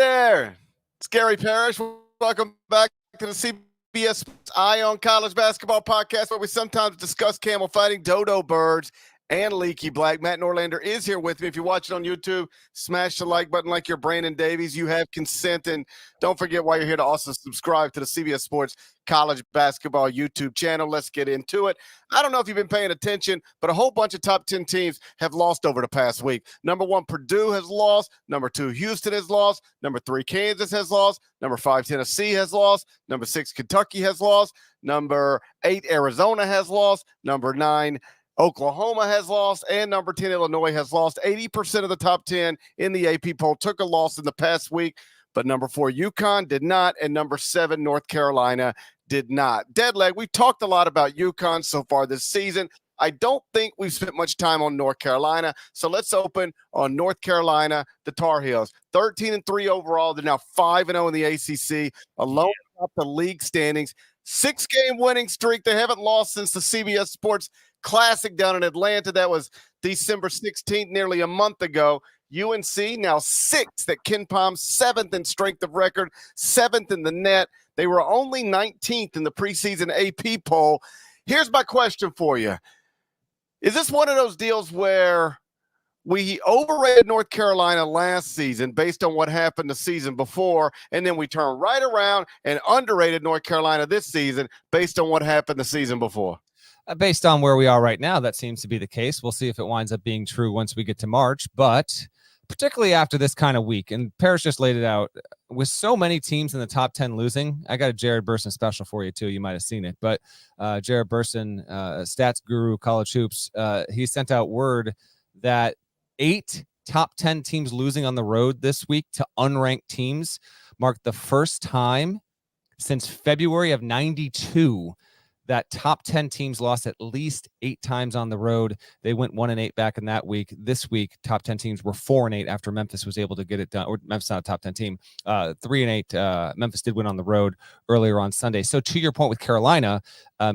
there. It's Gary Parrish. Welcome back to the CBS Eye on College Basketball podcast, where we sometimes discuss camel fighting, dodo birds, and leaky black. Matt Norlander is here with me. If you're watching on YouTube, smash the like button like you're Brandon Davies. You have consent. And don't forget, while you're here, to also subscribe to the CBS Sports College Basketball YouTube channel. Let's get into it. I don't know if you've been paying attention, but a whole bunch of top 10 teams have lost over the past week. Number 1, Purdue has lost. Number 2, Houston has lost. Number 3, Kansas has lost. Number 5, Tennessee has lost. Number 6, Kentucky has lost. Number 8, Arizona has lost. Number 9, Oklahoma has lost, and number 10, Illinois has lost. 80% of the top 10 in the AP poll took a loss in the past week, but number 4, UConn did not, and number 7, North Carolina did not. Deadleg, we've talked a lot about UConn so far this season. I don't think we've spent much time on North Carolina, so let's open on North Carolina, the Tar Heels. 13-3 overall. They're now 5-0 in the ACC, alone atop the league standings. 6-game winning streak. They haven't lost since the CBS Sports Classic down in Atlanta. That was December 16th, nearly a month ago. UNC now 6th at KenPom, 7th in strength of record, 7th in the net. They were only 19th in the preseason AP poll. Here's my question for you. Is this one of those deals where we overrated North Carolina last season based on what happened the season before, and then we turn right around and underrated North Carolina this season based on what happened the season before? Based on where we are right now, that seems to be the case. We'll see if it winds up being true once we get to March, but particularly after this kind of week, and Parrish just laid it out, with so many teams in the top 10 losing. I got a Jared Burson special for you too. You might have seen it, but Jared Burson, stats guru, college hoops, he sent out word that 8 top 10 teams losing on the road this week to unranked teams marked the first time since February of '92 that top 10 teams lost at least 8 times on the road. They went 1-8 back in that week. This week, top 10 teams were 4-8 after Memphis was able to get it done. Or Memphis not a top 10 team. 3-8. Memphis did win on the road earlier on Sunday. So to your point with Carolina,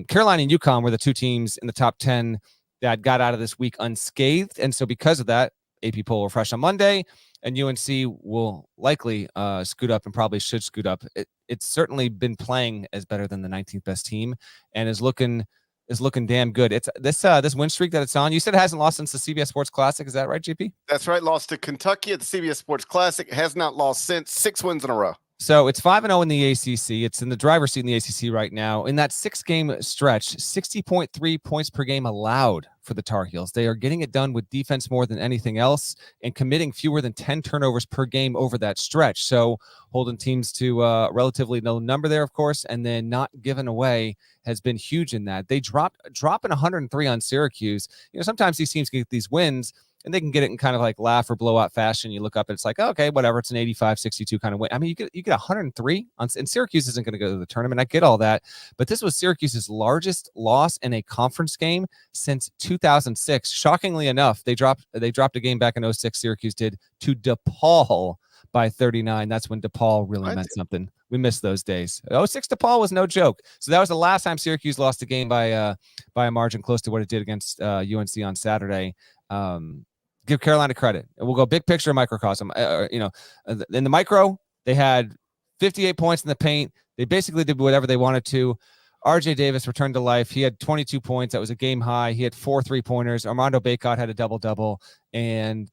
Carolina and UConn were the 2 teams in the top 10 that got out of this week unscathed. And so because of that, AP poll will refresh on Monday, and UNC will likely scoot up and probably should scoot up. It's certainly been playing as better than the 19th best team and is looking damn good. It's this win streak that it's on. You said it hasn't lost since the CBS Sports Classic. Is that right, JP? That's right. Lost to Kentucky at the CBS Sports Classic. Has not lost since. 6 wins in a row. So it's 5-0 in the ACC. It's in the driver's seat in the ACC right now. In that 6-game stretch, 60.3 points per game allowed for the Tar Heels. They are getting it done with defense more than anything else and committing fewer than 10 turnovers per game over that stretch. So holding teams to relatively low number there, of course, and then not giving away has been huge in that. They dropping 103 on Syracuse. You know, sometimes these teams get these wins and they can get it in kind of like laugh or blowout fashion. You look up and it's like, oh, okay, whatever. It's an 85-62 kind of win. I mean, you get 103 on, and Syracuse isn't going to go to the tournament. I get all that, but this was Syracuse's largest loss in a conference game since 2006. Shockingly enough, they dropped a game back in 2006. Syracuse did to DePaul by 39. That's when DePaul really meant something. We missed those days. 2006 DePaul was no joke. So that was the last time Syracuse lost a game by a margin close to what it did against UNC on Saturday. Give Carolina credit. We'll go big picture, microcosm. In the micro, they had 58 points in the paint. They basically did whatever they wanted to. RJ Davis returned to life. He had 22 points. That was a game high. He had 4 3-pointers. Armando Bacot had a double-double. And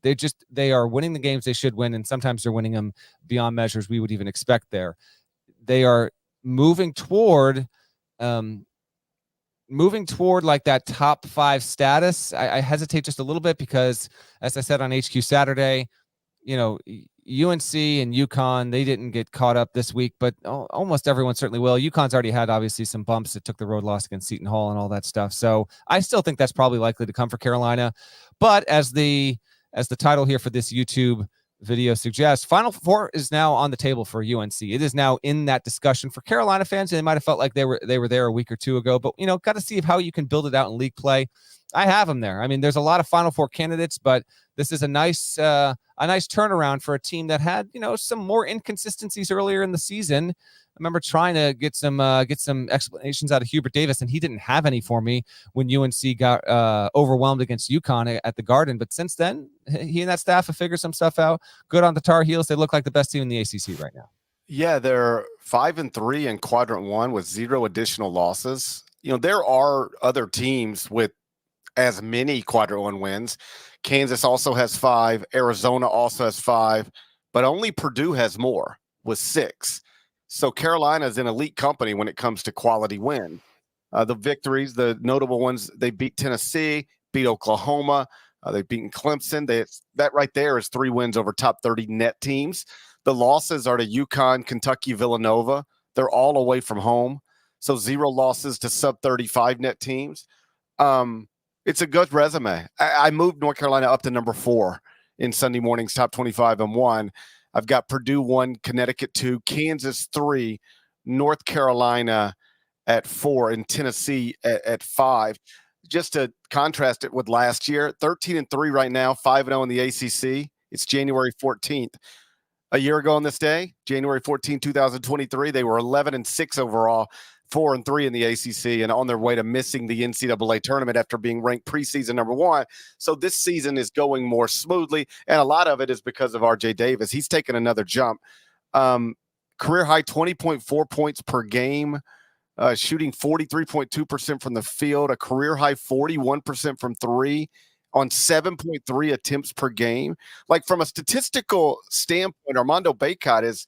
they are winning the games they should win, and sometimes they're winning them beyond measures we would even expect there. They are moving toward like that top 5 status. I hesitate just a little bit because, as I said on HQ Saturday, you know, UNC and UConn, they didn't get caught up this week, but almost everyone certainly will. UConn's already had obviously some bumps. It took the road loss against Seton Hall and all that stuff. So I still think that's probably likely to come for Carolina. But as the title here for this YouTube video suggests, Final Four is now on the table for UNC. It is now in that discussion for Carolina fans. They might have felt like they were there a week or two ago, but got to see how you can build it out in league play. I have them there. I mean, there's a lot of Final Four candidates, but this is a nice turnaround for a team that had some more inconsistencies earlier in the season. remember trying to get some explanations out of Hubert Davis, and he didn't have any for me when UNC got overwhelmed against UConn at the Garden. But since then, he and that staff have figured some stuff out. Good on the Tar Heels. They look like the best team in the ACC right now. Yeah, they're 5-3 in quadrant one with 0 additional losses. There are other teams with as many quadrant one wins. Kansas also has 5. Arizona also has 5, but only Purdue has more with 6. So Carolina is in elite company when it comes to quality win. The victories, the notable ones, they beat Tennessee, beat Oklahoma, they've beaten Clemson. That right there is 3 wins over top 30 net teams. The losses are to UConn, Kentucky, Villanova. They're all away from home. So 0 losses to sub 35 net teams. It's a good resume. I moved North Carolina up to number 4 in Sunday morning's top 25 and 1. I've got Purdue 1, Connecticut 2, Kansas 3, North Carolina at 4, and Tennessee at 5. Just to contrast it with last year, 13-3 right now, 5-0 in the ACC. It's January 14th. A year ago on this day, January 14, 2023, they were 11-6 overall, 4-3 in the ACC, and on their way to missing the NCAA tournament after being ranked preseason number 1. So this season is going more smoothly, and a lot of it is because of RJ Davis. He's taken another jump. Career high 20.4 points per game, shooting 43.2% from the field, a career high 41% from 3 on 7.3 attempts per game. Like, from a statistical standpoint, Armando Bacot is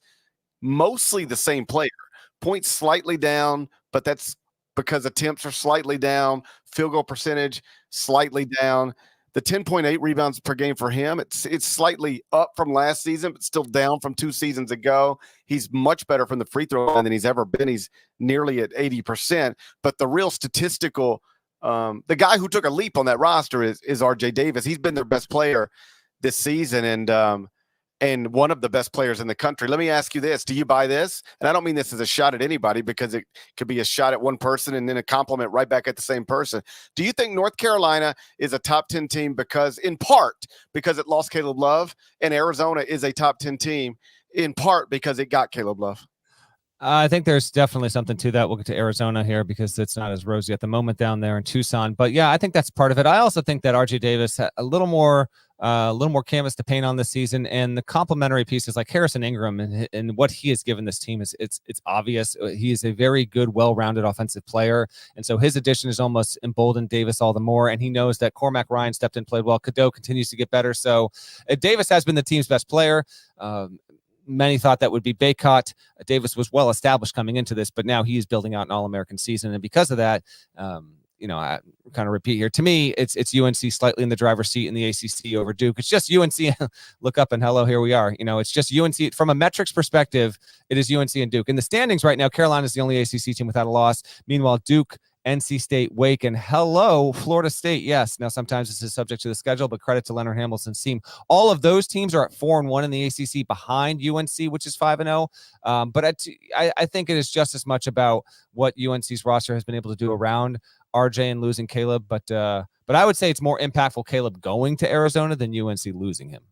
mostly the same player. Points slightly down, but that's because attempts are slightly down. Field goal percentage slightly down. The 10.8 rebounds per game for him, it's slightly up from last season, but still down from 2 seasons ago. He's much better from the free throw line than he's ever been. He's nearly at 80%. But the real statistical, the guy who took a leap on that roster is RJ Davis. He's been their best player this season, and one of the best players in the country. Let me ask you this. Do you buy this? And I don't mean this as a shot at anybody, because it could be a shot at one person and then a compliment right back at the same person. Do you think North Carolina is a top 10 team in part because it lost Caleb Love, and Arizona is a top 10 team in part because it got Caleb Love? I think there's definitely something to that. We'll get to Arizona here because it's not as rosy at the moment down there in Tucson. But yeah, I think that's part of it. I also think that RJ Davis had a little more canvas to paint on this season, and the complementary pieces like Harrison Ingram and what he has given this team it's obvious. He is a very good, well-rounded offensive player, and so his addition has almost emboldened Davis all the more. And he knows that Cormac Ryan stepped in, played well. Cadeau continues to get better. So Davis has been the team's best player. Many thought that would be Bacot. Davis was well established coming into this, but now he's building out an All-American season, and because of that, I kind of repeat here. To me, it's UNC slightly in the driver's seat in the ACC over Duke. It's just UNC. Look up and hello, here we are. It's just UNC from a metrics perspective. It is UNC and Duke in the standings right now. Carolina is the only ACC team without a loss. Meanwhile, Duke, NC State, Wake, and hello, Florida State. Yes. Now, sometimes this is subject to the schedule, but credit to Leonard Hamilton's team. All of those teams are at 4-1 in the ACC behind UNC, which is 5-0. But I think it is just as much about what UNC's roster has been able to do around RJ and losing Caleb. But I would say it's more impactful Caleb going to Arizona than UNC losing him.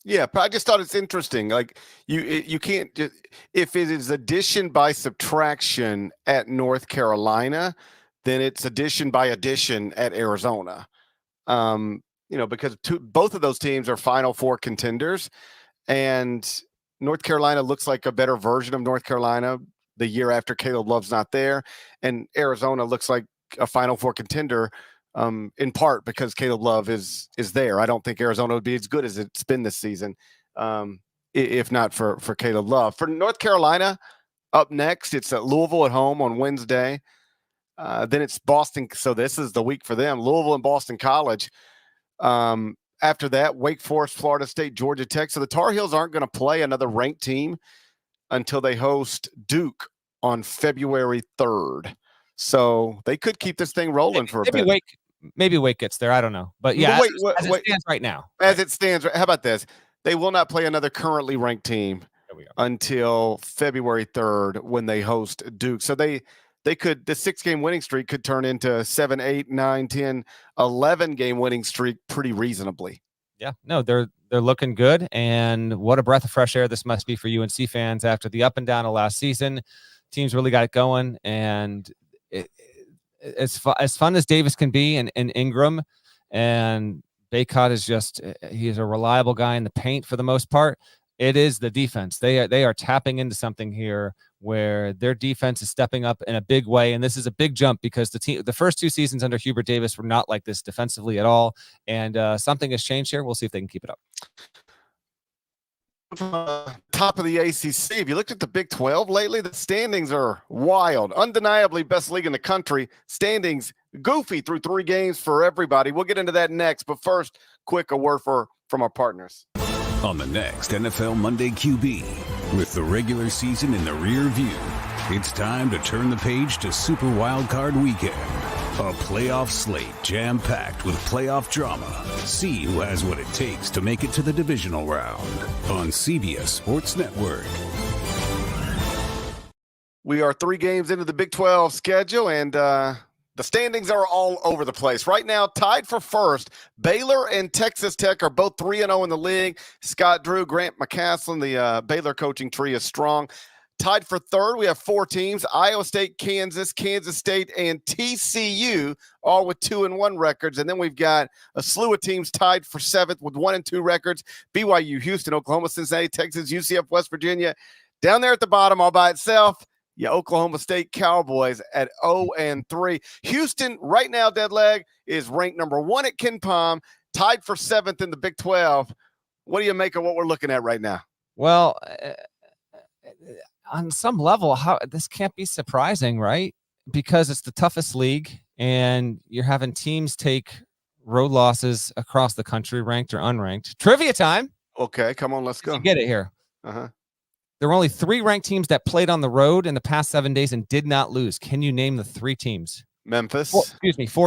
Yeah, but I just thought it's interesting. Like, you can't just, if it is addition by subtraction at North Carolina, then it's addition by addition at Arizona. Because both of those teams are Final Four contenders, and North Carolina looks like a better version of North Carolina the year after Caleb Love's not there, and Arizona looks like a Final Four contender. In part because Caleb Love is there. I don't think Arizona would be as good as it's been this season, if not for Caleb Love. For North Carolina, up next, it's at Louisville at home on Wednesday. Then it's Boston. So this is the week for them. Louisville and Boston College. After that, Wake Forest, Florida State, Georgia Tech. So the Tar Heels aren't going to play another ranked team until they host Duke on February 3rd. So they could keep this thing rolling for a bit. Maybe Wake gets there. I don't know. But yeah, as it stands right now. It stands, how about this? They will not play another currently ranked team until February 3rd when they host Duke. So they could, the 6-game winning streak could turn into 7, 8, 9, 10, 11 game winning streak pretty reasonably. Yeah, no, they're looking good, and what a breath of fresh air this must be for UNC fans after the up and down of last season. Teams really got it going, and as fun as Davis can be, and Ingram and Baycott is just he's a reliable guy in the paint for the most part. It is the defense. They are tapping into something here where their defense is stepping up in a big way, and this is a big jump because the first 2 seasons under Hubert Davis were not like this defensively at all, and something has changed here. We'll see if they can keep it up. Top of the ACC. If you looked at the Big 12 lately, the standings are wild. Undeniably best league in the country. Standings goofy through 3 games for everybody. We'll get into that next, but first, a word from our partners. On the next NFL Monday QB, with the regular season in the rear view, it's time to turn the page to Super Wildcard Weekend. A playoff slate jam-packed with playoff drama. See who has what it takes to make it to the divisional round on CBS Sports Network. We are 3 games into the Big 12 schedule, and the standings are all over the place. Right now, tied for first, Baylor and Texas Tech are both 3-0 in the league. Scott Drew, Grant McCaslin, the Baylor coaching tree is strong. Tied for third, we have 4 teams: Iowa State, Kansas, Kansas State, and TCU, all with 2-1 records. And then we've got a slew of teams tied for 7th with 1-2 records: BYU, Houston, Oklahoma, Cincinnati, Texas, UCF, West Virginia. Down there at the bottom all by itself, Oklahoma State Cowboys at 0-3. Houston, right now, dead leg, is ranked number 1 at KenPom, tied for 7th in the Big 12. What do you make of what we're looking at right now? Well, on some level, this can't be surprising, right? Because it's the toughest league, and you're having teams take road losses across the country, ranked or unranked. Trivia time. Okay, come on, let's go. You get it here. Uh-huh. There were only 3 ranked teams that played on the road in the past 7 days and did not lose. Can you name the 3 teams? Memphis. 4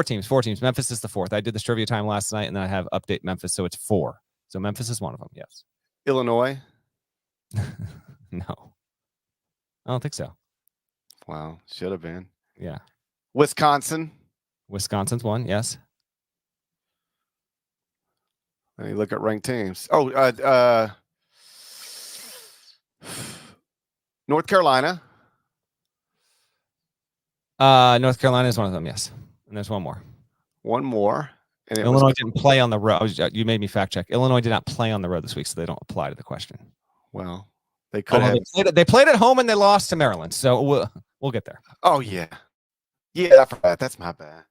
teams. 4 teams. Memphis is the 4th. I did this trivia time last night, and then I have update Memphis, so it's 4. So Memphis is one of them, yes. Illinois? No. I don't think so. Wow, should have been. Yeah. Wisconsin? Wisconsin's one, yes. Let me look at ranked teams. North Carolina. North Carolina is one of them, yes. And there's one more. One more. And Illinois didn't play on the road. You made me fact check. Illinois did not play on the road this week, so they don't apply to the question. Well, they could have. They played at home and they lost to Maryland, so we'll get there. Oh, yeah. Yeah, I forgot. That's my bad.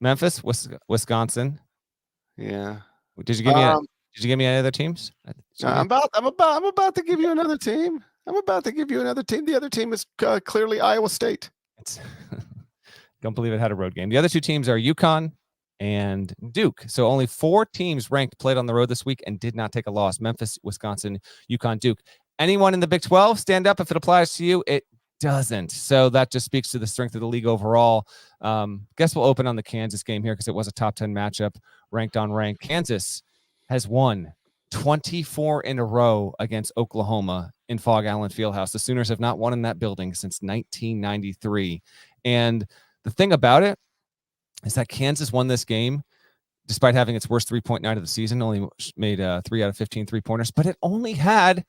Memphis, Wisconsin. Yeah. Did you give me any other teams? I'm about to give you another team. The other team is clearly Iowa State. Don't believe it had a road game. The other 2 teams are UConn and Duke. So only 4 teams ranked played on the road this week and did not take a loss. Memphis, Wisconsin, UConn, Duke. Anyone in the Big 12, stand up if it applies to you. It doesn't. So that just speaks to the strength of the league overall. Guess we'll open on the Kansas game here because it was a top 10 matchup, ranked on rank. Kansas has won 24 in a row against Oklahoma in Fog Allen Fieldhouse. The Sooners have not won in that building since 1993. And the thing about it is that Kansas won this game despite having its worst 3-point night of the season, only made 3 out of 15 3-pointers, but it only had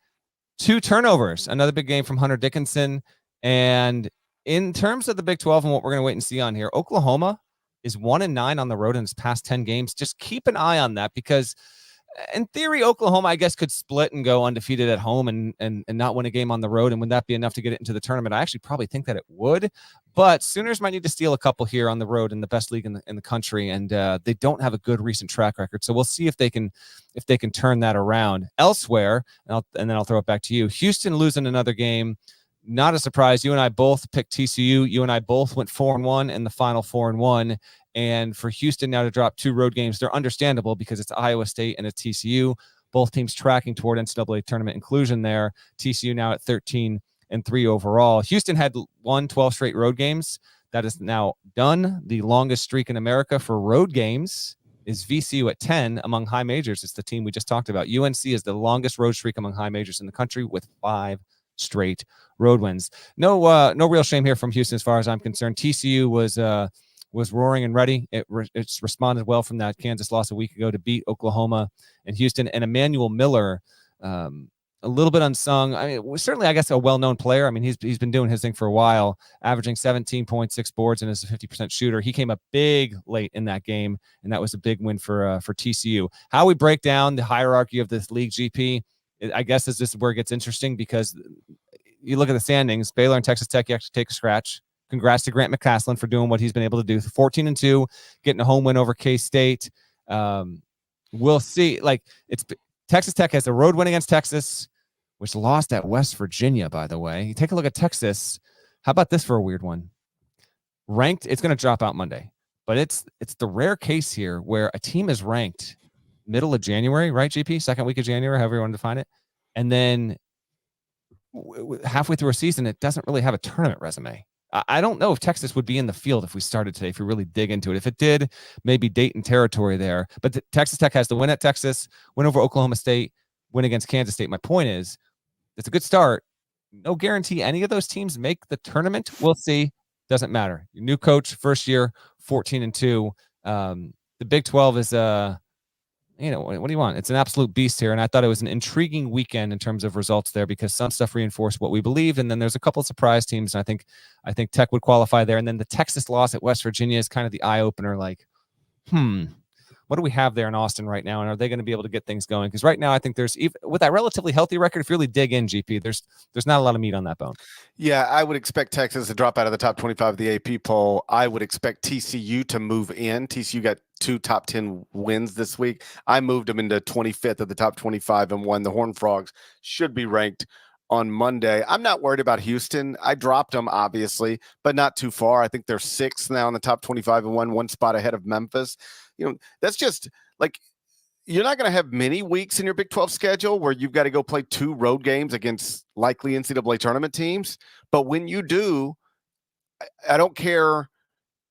2 turnovers. Another big game from Hunter Dickinson. And in terms of the Big 12 and what we're going to wait and see on here, Oklahoma is 1-9 on the road in its past 10 games. Just keep an eye on that because in theory, Oklahoma, I guess, could split and go undefeated at home and not win a game on the road. And would that be enough to get it into the tournament? I actually probably think that it would. But Sooners might need to steal a couple here on the road in the best league in the country. And they don't have a good recent track record. So we'll see if they can turn that around. Elsewhere, and then I'll throw it back to you. Houston losing another game. Not a surprise. You and I both picked TCU. You and I both went 4-1 in the final 4-1. And for Houston now to drop 2 road games, they're understandable because it's Iowa State and it's TCU. Both teams tracking toward NCAA tournament inclusion there. TCU now at 13-3 overall. Houston had won 12 straight road games. That is now done. The longest streak in America for road games is VCU at 10 among high majors. It's the team we just talked about. UNC is the longest road streak among high majors in the country with 5 straight road wins. No real shame here from Houston as far as I'm concerned. TCU was was roaring and ready. It's responded well from that Kansas loss a week ago to beat Oklahoma and Houston. And Emmanuel Miller, a little bit unsung. I mean, certainly, I guess, a well-known player. I mean, he's been doing his thing for a while, averaging 17.6 boards and is a 50% shooter. He came up big late in that game, and that was a big win for TCU. How we break down the hierarchy of this league, GP, I guess is this where it gets interesting, because you look at the standings, Baylor and Texas Tech, you actually take a scratch. Congrats to Grant McCaslin for doing what he's been able to do. 14-2, getting a home win over K-State. We'll see. Like, it's Texas Tech has a road win against Texas, which lost at West Virginia, by the way. You take a look at Texas. How about this for a weird one? Ranked, it's going to drop out Monday, but it's the rare case here where a team is ranked middle of January, right, GP? Second week of January, however you want to define it. And then halfway through a season, it doesn't really have a tournament resume. I don't know if Texas would be in the field if we started today, if we really dig into it. If it did, maybe Dayton territory there. But Texas Tech has the win at Texas, win over Oklahoma State, win against Kansas State. My point is, it's a good start. No guarantee any of those teams make the tournament. We'll see. Doesn't matter. Your new coach, first year, 14-2. The Big 12 is what do you want? It's an absolute beast here. And I thought it was an intriguing weekend in terms of results there, because some stuff reinforced what we believed. And then there's a couple of surprise teams. And I think Tech would qualify there. And then the Texas loss at West Virginia is kind of the eye opener. Like, what do we have there in Austin right now? And are they going to be able to get things going? Because right now, I think there's, even with that relatively healthy record, if you really dig in, GP, there's not a lot of meat on that bone. Yeah, I would expect Texas to drop out of the top 25 of the AP poll. I would expect TCU to move in. TCU got 2 top 10 wins this week. I moved them into 25th of the top 25 and won. The Horned Frogs should be ranked on Monday. I'm not worried about Houston. I dropped them, obviously, but not too far. I think they're 6th now in the top 25 and one spot ahead of Memphis. That's just like, you're not going to have many weeks in your Big 12 schedule where you've got to go play 2 road games against likely NCAA tournament teams. But when you do, I don't care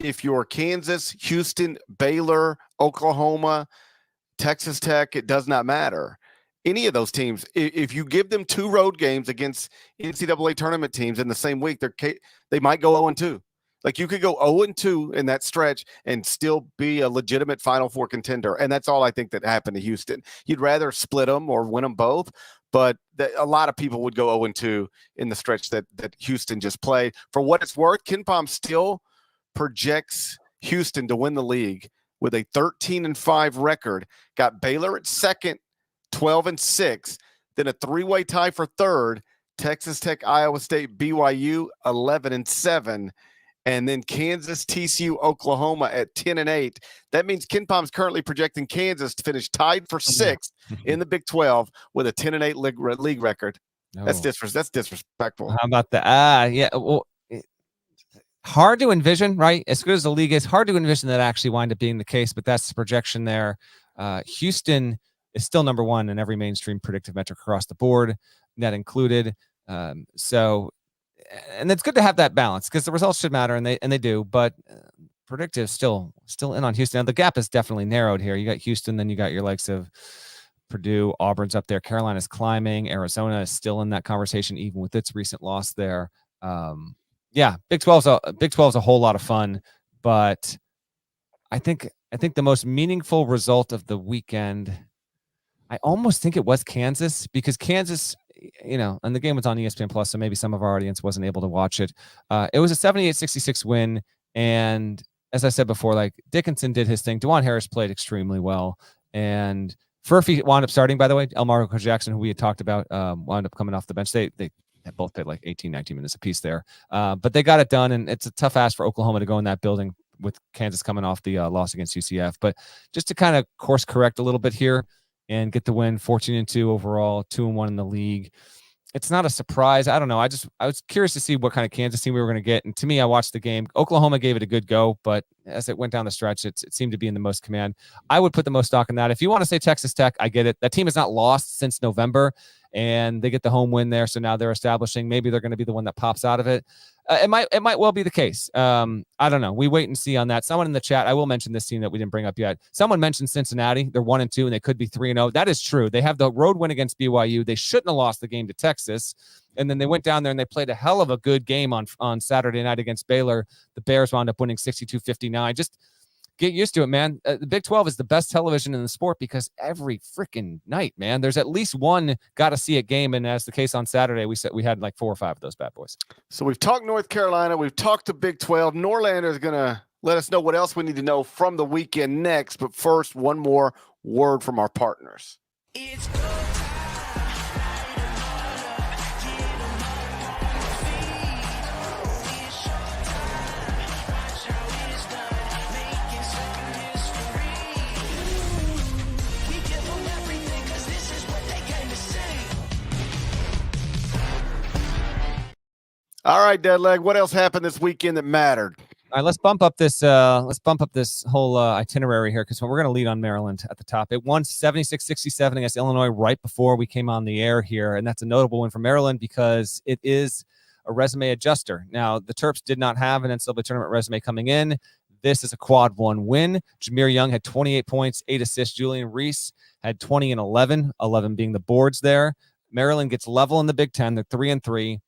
if you're Kansas, Houston, Baylor, Oklahoma, Texas Tech, it does not matter. Any of those teams, if you give them 2 road games against NCAA tournament teams in the same week, they might go 0-2. Like, you could go 0-2 in that stretch and still be a legitimate Final Four contender. And that's all I think that happened to Houston. You'd rather split them or win them both, but a lot of people would go 0-2 in the stretch that Houston just played. For what it's worth, KenPom still projects Houston to win the league with a 13-5 record. Got Baylor at second, 12-6, then a 3-way tie for third, Texas Tech, Iowa State, BYU, 11-7. And then Kansas, TCU, Oklahoma at 10-8. That means KenPom's currently projecting Kansas to finish tied for 6th in the Big 12 with a 10-8 league record. No. That's disrespectful. How about that? Yeah. Well, hard to envision, right? As good as the league is, hard to envision that actually wind up being the case. But that's the projection there. Houston is still number 1 in every mainstream predictive metric across the board, net included. And it's good to have that balance, because the results should matter, and they do. But predictive still in on Houston. Now, the gap is definitely narrowed here. You got Houston, then you got your likes of Purdue, Auburn's up there. Carolina's climbing. Arizona is still in that conversation, even with its recent loss there. Big 12's a whole lot of fun, but I think the most meaningful result of the weekend, I almost think it was Kansas, because Kansas, and the game was on ESPN Plus, so maybe some of our audience wasn't able to watch it. It was a 78-66 win, and as I said before, like, Dickinson did his thing. DeJuan Harris played extremely well, and Furphy wound up starting, by the way. Elmar Jackson, who we had talked about, wound up coming off the bench. They both played like 18, 19 minutes apiece there, but they got it done, and it's a tough ask for Oklahoma to go in that building with Kansas coming off the loss against UCF. But just to kind of course correct a little bit here and get the win, 14-2 overall, 2-1 in the league. It's not a surprise. I don't know. I was curious to see what kind of Kansas team we were going to get. And to me, I watched the game. Oklahoma gave it a good go, but as it went down the stretch, it seemed to be in the most command. I would put the most stock in that. If you want to say Texas Tech, I get it. That team has not lost since November, and they get the home win there. So now they're establishing, maybe they're going to be the one that pops out of it. It might well be the case. I don't know. We wait and see on that. Someone in the chat, I will mention this team that we didn't bring up yet. Someone mentioned Cincinnati. They're 1-2, and they could be 3-0. That is true. They have the road win against BYU. They shouldn't have lost the game to Texas. And then they went down there and they played a hell of a good game on Saturday night against Baylor. The Bears wound up winning 62-59. Just get used to it, man. The Big 12 is the best television in the sport because every freaking night, man, there's at least one got to see it game. And as the case on Saturday, we had like 4 or 5 of those bad boys. So we've talked North Carolina. We've talked to Big 12. Norlander is going to let us know what else we need to know from the weekend next. But first, one more word from our partners. It's all right, Deadleg. What else happened this weekend that mattered? All right, let's bump up this whole itinerary here because we're going to lead on Maryland at the top. It won 76-67 against Illinois right before we came on the air here, and that's a notable win for Maryland because it is a resume adjuster. Now, the Terps did not have an NCAA tournament resume coming in. This is a quad 1 win. Jameer Young had 28 points, 8 assists. Julian Reese had 20 and 11 being the boards there. Maryland gets level in the Big Ten. They're 3-3.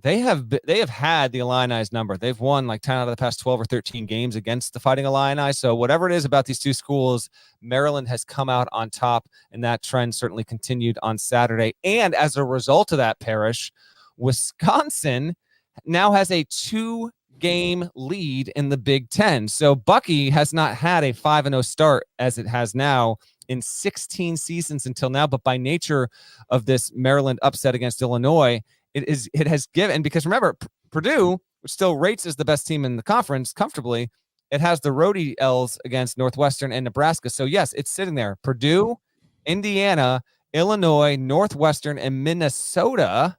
They have had the Illini's number. They've won like 10 out of the past 12 or 13 games against the Fighting Illini. So whatever it is about these two schools, Maryland has come out on top, and that trend certainly continued on Saturday. And as a result of that, Parrish, Wisconsin now has a 2-game lead in the Big Ten. So Bucky has not had a 5-0 start as it has now in 16 seasons until now. But by nature of this Maryland upset against Illinois, it has given, because remember, Purdue, which still rates as the best team in the conference comfortably, it has the roadie L's against Northwestern and Nebraska. So yes, it's sitting there. Purdue, Indiana, Illinois, Northwestern, and Minnesota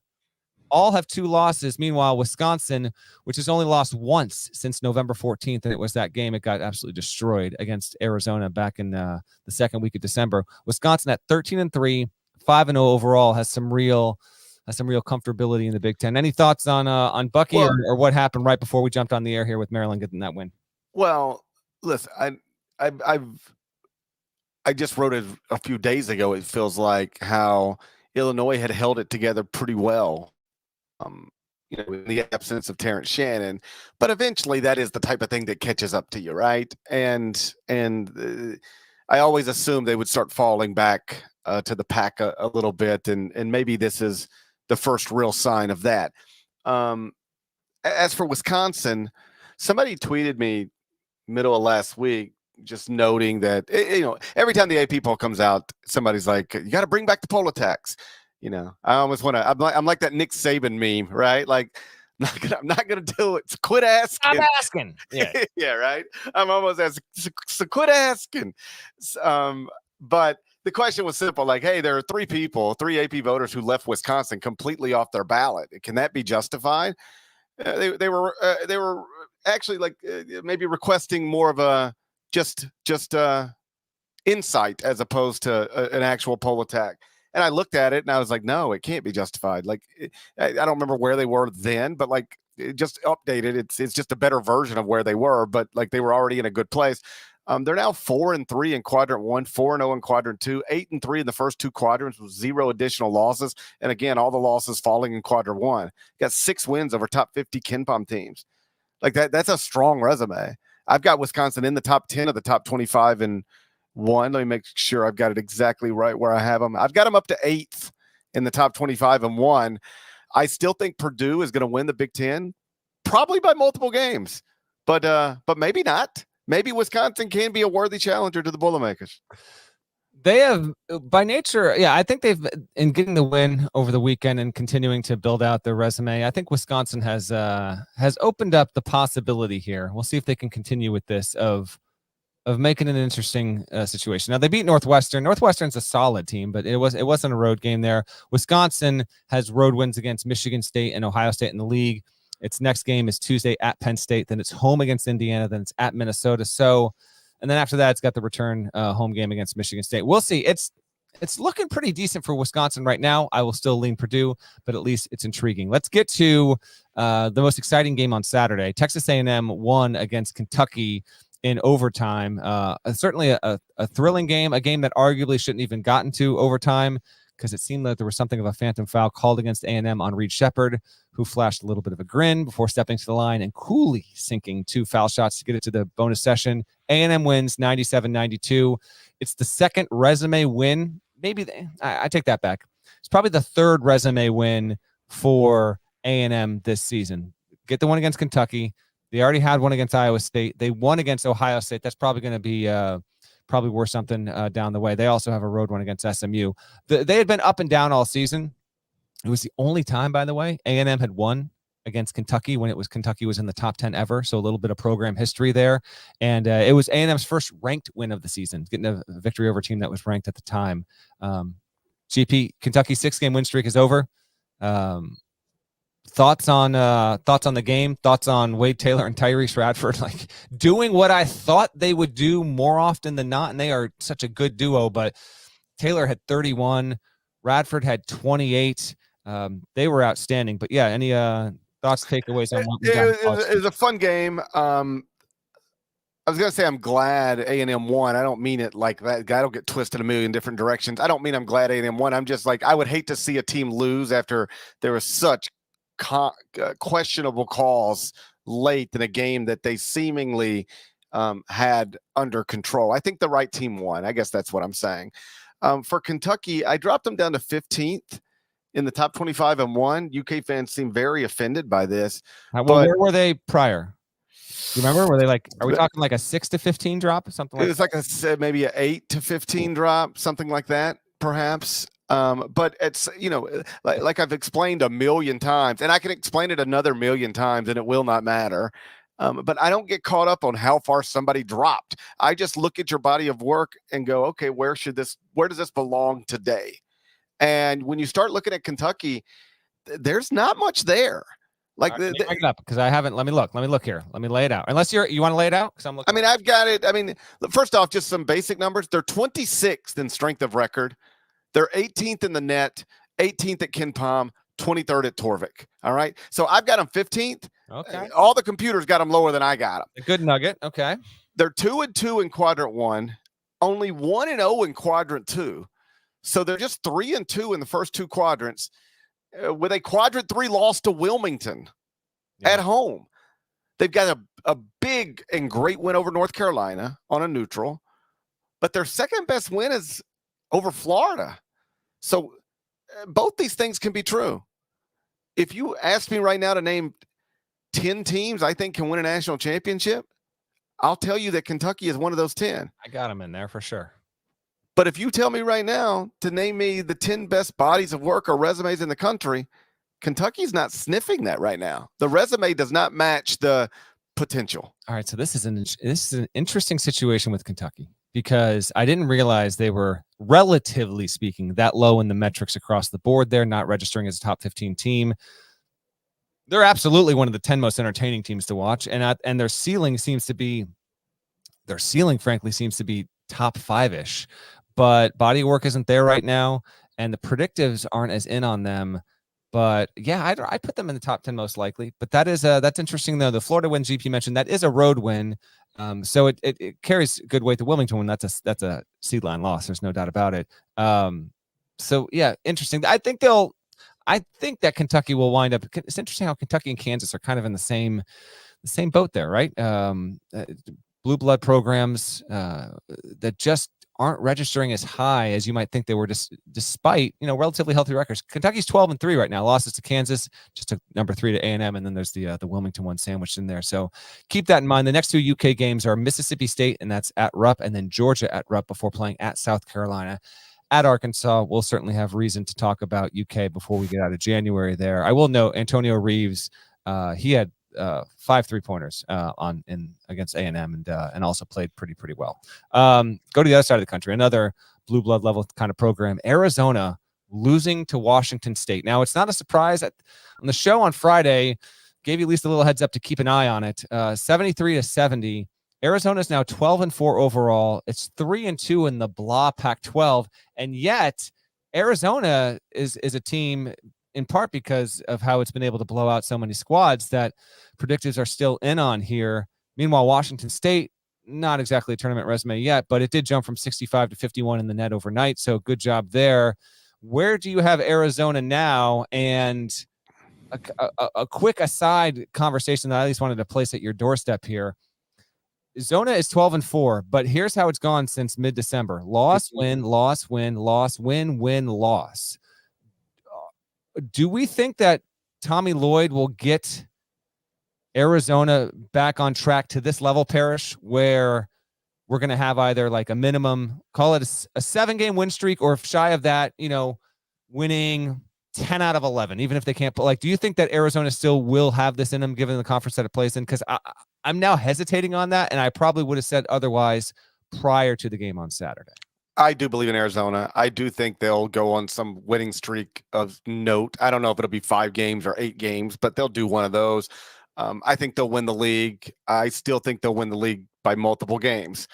all have 2 losses. Meanwhile, Wisconsin, which has only lost once since November 14th, and it was that game it got absolutely destroyed against Arizona back in the second week of December. Wisconsin at 13-3, 5-0 overall, has some real comfortability in the Big Ten. Any thoughts on Bucky or what happened right before we jumped on the air here with Maryland getting that win? Well, listen, I just wrote it a few days ago. It feels like how Illinois had held it together pretty well, in the absence of Terrence Shannon. But eventually, that is the type of thing that catches up to you, right? And I always assumed they would start falling back to the pack a little bit, and maybe this is the first real sign of that. As for Wisconsin, somebody tweeted me middle of last week just noting that, every time the AP poll comes out, somebody's like, you got to bring back the poll attacks. I almost want to, I'm like that Nick Saban meme, right? Like, I'm not gonna do it. So quit asking. I'm asking. Yeah. Yeah, right. I'm almost asking. So quit asking. But the question was simple. Like, hey, there are 3 AP voters who left Wisconsin completely off their ballot. Can that be justified? They were actually like maybe requesting more of a just insight as opposed to an actual poll attack. And I looked at it and I was like, no, it can't be justified. Like, I don't remember where they were then, but like, it just updated. It's just a better version of where they were, but like they were already in a good place. They're now 4-3 in quadrant 1, 4-0 in quadrant 2, 8-3 in the first 2 quadrants with 0 additional losses. And again, all the losses falling in quadrant 1. Got 6 wins over top 50 KenPom teams. Like that's a strong resume. I've got Wisconsin in the top 10 of the top 25 and 1. Let me make sure I've got it exactly right where I have them. I've got them up to 8th in the top 25 and 1. I still think Purdue is going to win the Big Ten, probably by multiple games, but maybe not. Maybe Wisconsin can be a worthy challenger to the Boilermakers. They have, by nature, I think they've, in getting the win over the weekend and continuing to build out their resume, I think Wisconsin has opened up the possibility here. We'll see if they can continue with this of making an interesting situation. Now, they beat Northwestern. Northwestern's a solid team, but it wasn't a road game there. Wisconsin has road wins against Michigan State and Ohio State in the league. Its next game is Tuesday at Penn State. Then it's home against Indiana. Then it's at Minnesota. So, and then after that, it's got the return home game against Michigan State. We'll see. It's looking pretty decent for Wisconsin right now. I will still lean Purdue, but at least it's intriguing. Let's get to the most exciting game on Saturday. Texas A&M won against Kentucky in overtime. Certainly a thrilling game, a game that arguably shouldn't even gotten to overtime. because it seemed that there was something of a phantom foul called against A&M on Reed Shepherd, who flashed a little bit of a grin before stepping to the line and coolly sinking 2 foul shots to get it to the bonus session. A&M wins 97-92. It's the second resume win. Maybe I take that back. It's probably the third resume win for A&M this season. Get the one against Kentucky. They already had one against Iowa State. They won against Ohio State. That's probably going to be probably worth something down the way. They also have a road one against SMU. They had been up and down all season. It was the only time, by the way, A&M had won against Kentucky when Kentucky was in the top 10 ever. So a little bit of program history there. And it was A&M's first ranked win of the season, getting a victory over a team that was ranked at the time. GP, Kentucky's 6-game win streak is over. Thoughts on the game, thoughts on Wade Taylor and Tyrese Radford, like doing what I thought they would do more often than not. And they are such a good duo, but Taylor had 31, Radford had 28. They were outstanding, but yeah, any thoughts, takeaways on what it was a fun game. I was going to say I'm glad A&M won. I don't mean it like that. I don't get twisted a million different directions. I don't mean I'm glad A&M won. I'm just like, I would hate to see a team lose after there was such questionable calls late in a game that they seemingly had under control. I think the right team won. I guess that's what I'm saying. For Kentucky, I dropped them down to 15th in the top 25 and 1. UK fans seem very offended by this. Well, where were they prior? You remember? Were they like, are we talking like a 6 to 15 drop or something like that? It was like maybe an 8 to 15 drop, something like that, perhaps. But it's, like I've explained a million times, and I can explain it another million times and it will not matter. But I don't get caught up on how far somebody dropped. I just look at your body of work and go, okay, where does this belong today? And when you start looking at Kentucky, there's not much there. Like right, bring it up because I haven't. Let me look here. Let me lay it out. Unless you want to lay it out, because I'm looking. I mean, I've got it. I mean, first off, just some basic numbers. They're 26th in strength of record. They're 18th in the net, 18th at Ken Pom, 23rd at Torvik. All right. So I've got them 15th. Okay. All the computers got them lower than I got them. A good nugget. Okay. They're 2-2 in quadrant 1, only 1-0 in quadrant 2. So they're just 3-2 in the first 2 quadrants, with a quadrant 3 loss to Wilmington at home. They've got a big and great win over North Carolina on a neutral, but their second best win is over Florida. So both these things can be true. If you ask me right now to name 10 teams I think can win a national championship, I'll tell you that Kentucky is one of those 10. I got them in there for sure. But if you tell me right now to name me the 10 best bodies of work or resumes in the country, Kentucky's not sniffing that right now. The resume does not match the potential. All right, so this is an interesting situation with Kentucky, because I didn't realize they were, relatively speaking, that low in the metrics across the board. They're not registering as a top 15 team. They're absolutely one of the 10 most entertaining teams to watch, and their ceiling, frankly, seems to be top 5-ish. But body work isn't there right now, and the predictives aren't as in on them. But yeah, I put them in the top 10 most likely. But that's interesting though. The Florida win GP mentioned, that is a road win, so it carries good weight. The Wilmington win, that's a seed line loss. There's no doubt about it. So yeah, interesting. I think that Kentucky will wind up. It's interesting how Kentucky and Kansas are kind of in the same boat there, right? Blue blood programs that just aren't registering as high as you might think they were, despite relatively healthy records. Kentucky's 12-3 right now. Losses to Kansas, just a number 3 to A&M, and then there's the Wilmington one sandwiched in there. So keep that in mind. The next 2 UK games are Mississippi State, and that's at Rupp, and then Georgia at Rupp before playing at South Carolina. At Arkansas, we'll certainly have reason to talk about UK before we get out of January there. I will note Antonio Reeves, he had 5 3-pointers against A&M and also played pretty well. Go to the other side of the country, another blue blood level kind of program, Arizona losing to Washington State. Now, it's not a surprise. On the show on Friday, gave you at least a little heads up to keep an eye on it. 73-70. Arizona is now 12-4 overall. It's 3-2 in the blah Pac-12, and yet Arizona is a team, in part because of how it's been able to blow out so many squads, that predictors are still in on here. Meanwhile, Washington State, not exactly a tournament resume yet, but it did jump from 65 to 51 in the net overnight. So good job there. Where do you have Arizona now? And a quick aside conversation that I at least wanted to place at your doorstep here. Zona is 12-4, but here's how it's gone since mid-December. Loss, win, loss, win, loss, win, win, loss. Do we think that Tommy Lloyd will get Arizona back on track to this level, Parrish, where we're going to have either like a minimum, call it a 7-game win streak, or if shy of that, winning 10 out of 11, even if they can't put, do you think that Arizona still will have this in them given the conference that it plays in? Because I'm now hesitating on that, and I probably would have said otherwise prior to the game on Saturday. I do believe in Arizona. I do think they'll go on some winning streak of note. I don't know if it'll be 5 games or 8 games, but they'll do one of those. I think they'll win the league. I still think they'll win the league by multiple games,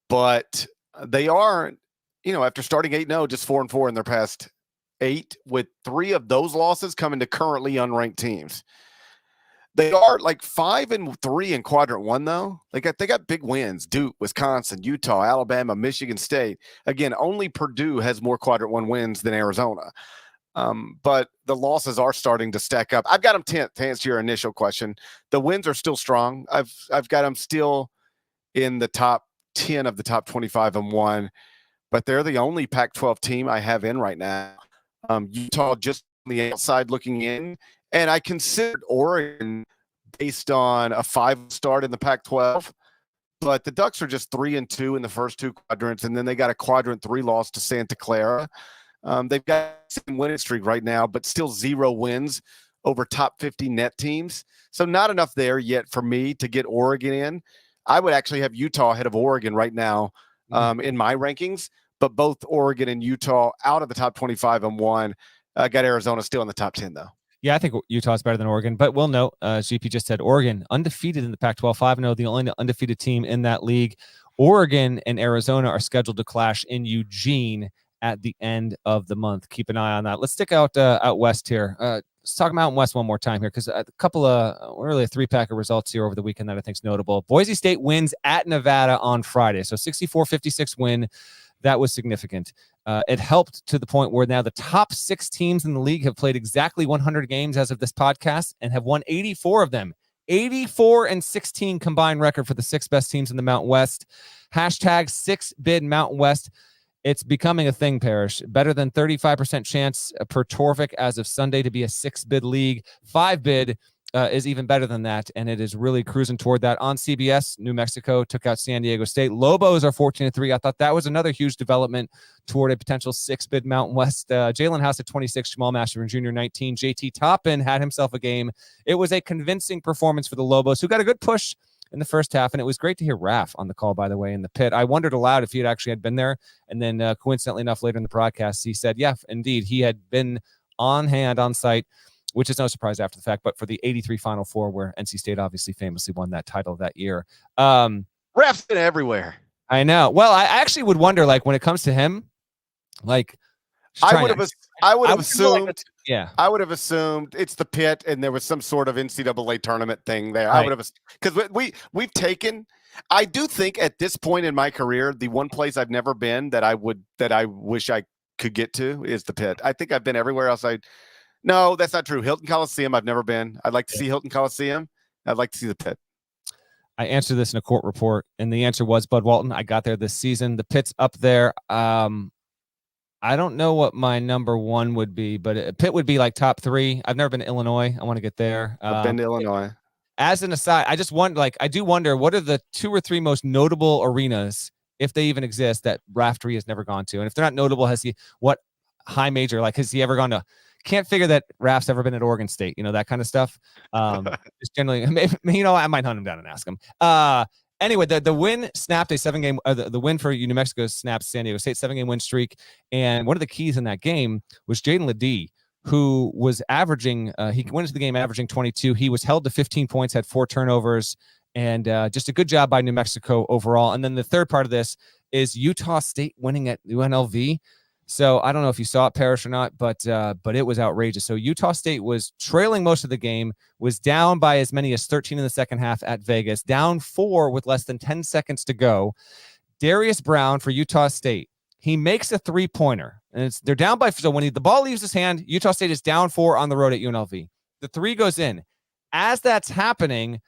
but they aren't, after starting 8-0, just 4-4 in their past 8, with 3 of those losses coming to currently unranked teams. They are 5-3 in quadrant 1, though. They got big wins: Duke, Wisconsin, Utah, Alabama, Michigan State. Again, only Purdue has more quadrant 1 wins than Arizona. But the losses are starting to stack up. I've got them 10th, to answer your initial question. The wins are still strong. I've got them still in the top 10 of the top 25 and 1, but they're the only Pac-12 team I have in right now. Utah just on the outside looking in, and I considered Oregon based on a 5 start in the Pac-12, but the Ducks are just 3-2 in the first 2 quadrants, and then they got a quadrant 3 loss to Santa Clara. They've got a winning streak right now, but still 0 wins over top 50 net teams. So not enough there yet for me to get Oregon in. I would actually have Utah ahead of Oregon right now in my rankings, but both Oregon and Utah out of the top 25 and 1. Got Arizona still in the top 10, though. Yeah, I think Utah is better than Oregon, but we'll note, GP just said Oregon undefeated in the Pac-12, 5-0, the only undefeated team in that league. Oregon and Arizona are scheduled to clash in Eugene at the end of the month. Keep an eye on that. Let's stick out west here. Let's talk Mountain West one more time here, because a couple of really a 3-pack of results here over the weekend that I think is notable. Boise State wins at Nevada on Friday, so 64-56 win. That was significant. It helped to the point where now the top 6 teams in the league have played exactly 100 games as of this podcast and have won 84 of them. 84-16 combined record for the 6 best teams in the Mountain West. Hashtag 6bid Mountain West. It's becoming a thing, Parrish. Better than 35% chance per Torvik as of Sunday to be a 6-bid league. 5-bid is even better than that, and it is really cruising toward that. On CBS, New Mexico took out San Diego State. Lobos are 14-3. I thought that was another huge development toward a potential 6-bid Mountain West. Jalen House at 26, Jamal Masterman Jr. 19. JT Toppin had himself a game. It was a convincing performance for the Lobos, who got a good push in the first half, and it was great to hear Raph on the call, by the way, in the pit. I wondered aloud if he had been there, and then coincidentally enough, later in the broadcast, he said, yeah, indeed, he had been on hand, on site, which is no surprise after the fact, but for the 83 Final Four, where NC State obviously famously won that title that year. Raph's been everywhere. I know. Well, I actually would wonder, when it comes to him, I would have assumed. Yeah, I would have assumed it's the pit, and there was some sort of NCAA tournament thing there. Right. I would have, because we've taken. I do think at this point in my career, the one place I've never been that I wish I could get to is the pit. I think I've been everywhere else. No, that's not true. Hilton Coliseum, I've never been. I'd like to see Hilton Coliseum. I'd like to see the pit. I answered this in a court report, and the answer was Bud Walton. I got there this season. The pit's up there. I don't know what my number 1 would be, but Pitt would be top 3. I've never been to Illinois. I want to get there. I've been to Illinois. As an aside, I just wonder, I do wonder, what are the 2 or 3 most notable arenas, if they even exist, that Raftery has never gone to? And if they're not notable, what high major, has he ever gone to? Can't figure that Raph's ever been at Oregon State, that kind of stuff. Just generally, I might hunt him down and ask him. Anyway, the win snapped a 7-game. The win for New Mexico snapped San Diego State 7-game win streak, and one of the keys in that game was Jaden Ledee, who was averaging. He went into the game averaging 22. He was held to 15 points, had 4 turnovers, and just a good job by New Mexico overall. And then the third part of this is Utah State winning at UNLV. So I don't know if you saw it, Parrish, or not, but it was outrageous. So Utah State was trailing most of the game, was down by as many as 13 in the second half at Vegas, down 4 with less than 10 seconds to go. Darius Brown for Utah State He makes a 3-pointer, and they're down by. So when the ball leaves his hand, Utah State is down 4 on the road at UNLV. The 3 goes in. As that's happening,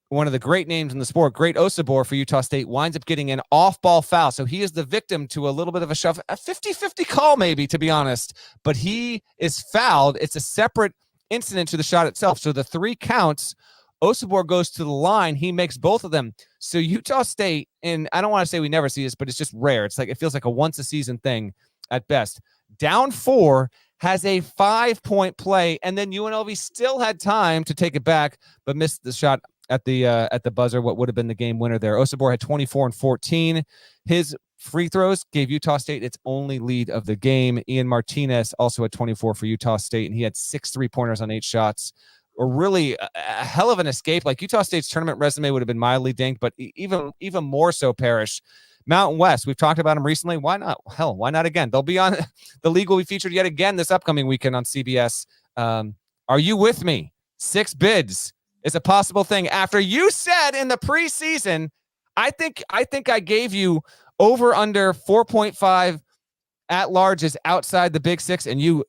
one of the great names in the sport, Great Osabor for Utah State, winds up getting an off-ball foul. So he is the victim to a little bit of a shove, a 50-50 call maybe, to be honest. But he is fouled. It's a separate incident to the shot itself. So the 3 counts. Osabor goes to the line. He makes both of them. So Utah State, and I don't want to say we never see this, but it's just rare. It's like it feels like a once-a-season thing at best. Down 4, has a 5-point play, and then UNLV still had time to take it back, but missed the shot at the buzzer, what would have been the game winner there. Osabor had 24 and 14. His free throws gave Utah State its only lead of the game. Ian Martinez also had 24 for Utah State, and he had 6 3-pointers on 8 shots. Or really a hell of an escape. Like Utah State's tournament resume would have been mildly dinked, but even more so, Parrish. Mountain West, we've talked about them recently. Why not? Hell, why not again? They'll be on the league. Will be featured yet again this upcoming weekend on CBS. Are you with me? 6 bids is a possible thing. After you said in the preseason, I think I gave you over under 4.5 at larges outside the Big 6, and you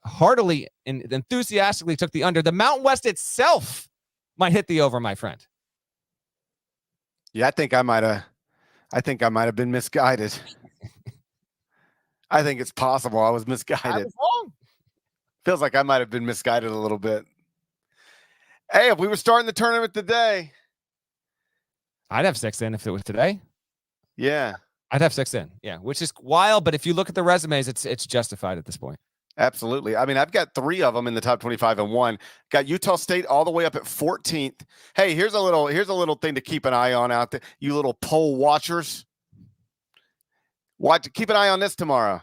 heartily and enthusiastically took the under. The Mountain West itself might hit the over, my friend. Yeah, I think I might have been misguided. I think it's possible I was misguided. I was wrong. Feels like I might have been misguided a little bit. Hey, if we were starting the tournament today, I'd have 6 in if it was today. Yeah. I'd have 6 in. Yeah, which is wild, but if you look at the resumes, it's justified at this point. Absolutely. I mean, I've got 3 of them in the top 25 and 1. Got Utah State all the way up at 14th. Hey, here's a little thing to keep an eye on out there, you little poll watchers. Keep an eye on this tomorrow.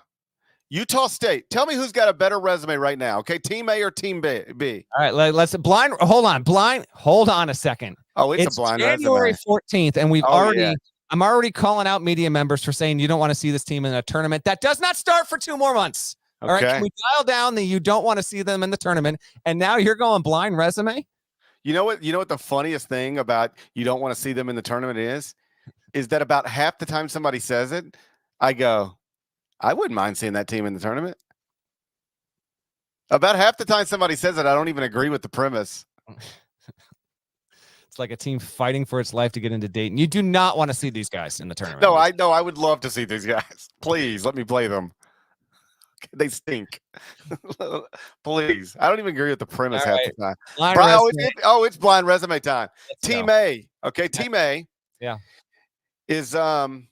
Utah State. Tell me who's got a better resume right now. Okay, Team A or Team B? All right, let's blind. Hold on a second. Oh, it's a blind January resume. 14th, and Yeah. I'm already calling out media members for saying you don't want to see this team in a tournament that does not start for 2 more months. Okay. All right, can we dial down you don't want to see them in the tournament, and now you're going blind resume? You know what the funniest thing about you don't want to see them in the tournament is that about half the time somebody says it, I go, I wouldn't mind seeing that team in the tournament. About half the time somebody says it, I don't even agree with the premise. It's like a team fighting for its life to get into Dayton. You do not want to see these guys in the tournament. No, I know. I would love to see these guys. Please let me play them. They stink. Please. I don't even agree with the premise half the time. It's blind resume time. Team A. Okay, Team A. Yeah. Is 2-1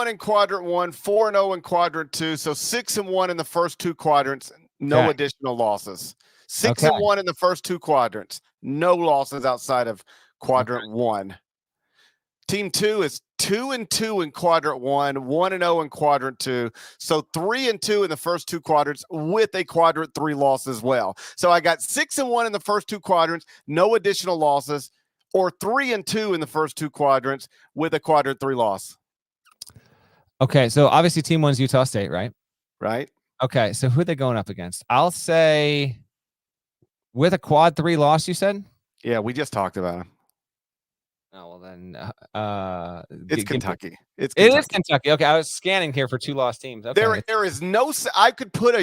in quadrant 1, 4-0 in quadrant 2. So 6-1 in the first 2 quadrants. No additional losses. 6-1 in the first 2 quadrants. No losses outside of quadrant 1. Team 2 is 2-2 in quadrant 1, 1-0 in quadrant 2. So 3-2 in the first 2 quadrants with a quadrant 3 loss as well. So I got 6-1 in the first 2 quadrants, no additional losses, or 3-2 in the first 2 quadrants with a quadrant 3 loss. Okay, so obviously Team 1's Utah State, right? Right. Okay, so who are they going up against? I'll say with a quad 3 loss, you said? Yeah, we just talked about him. Oh, well then, it's Kentucky. It is Kentucky. Okay, I was scanning here for 2 lost teams. Okay. There is no. I could put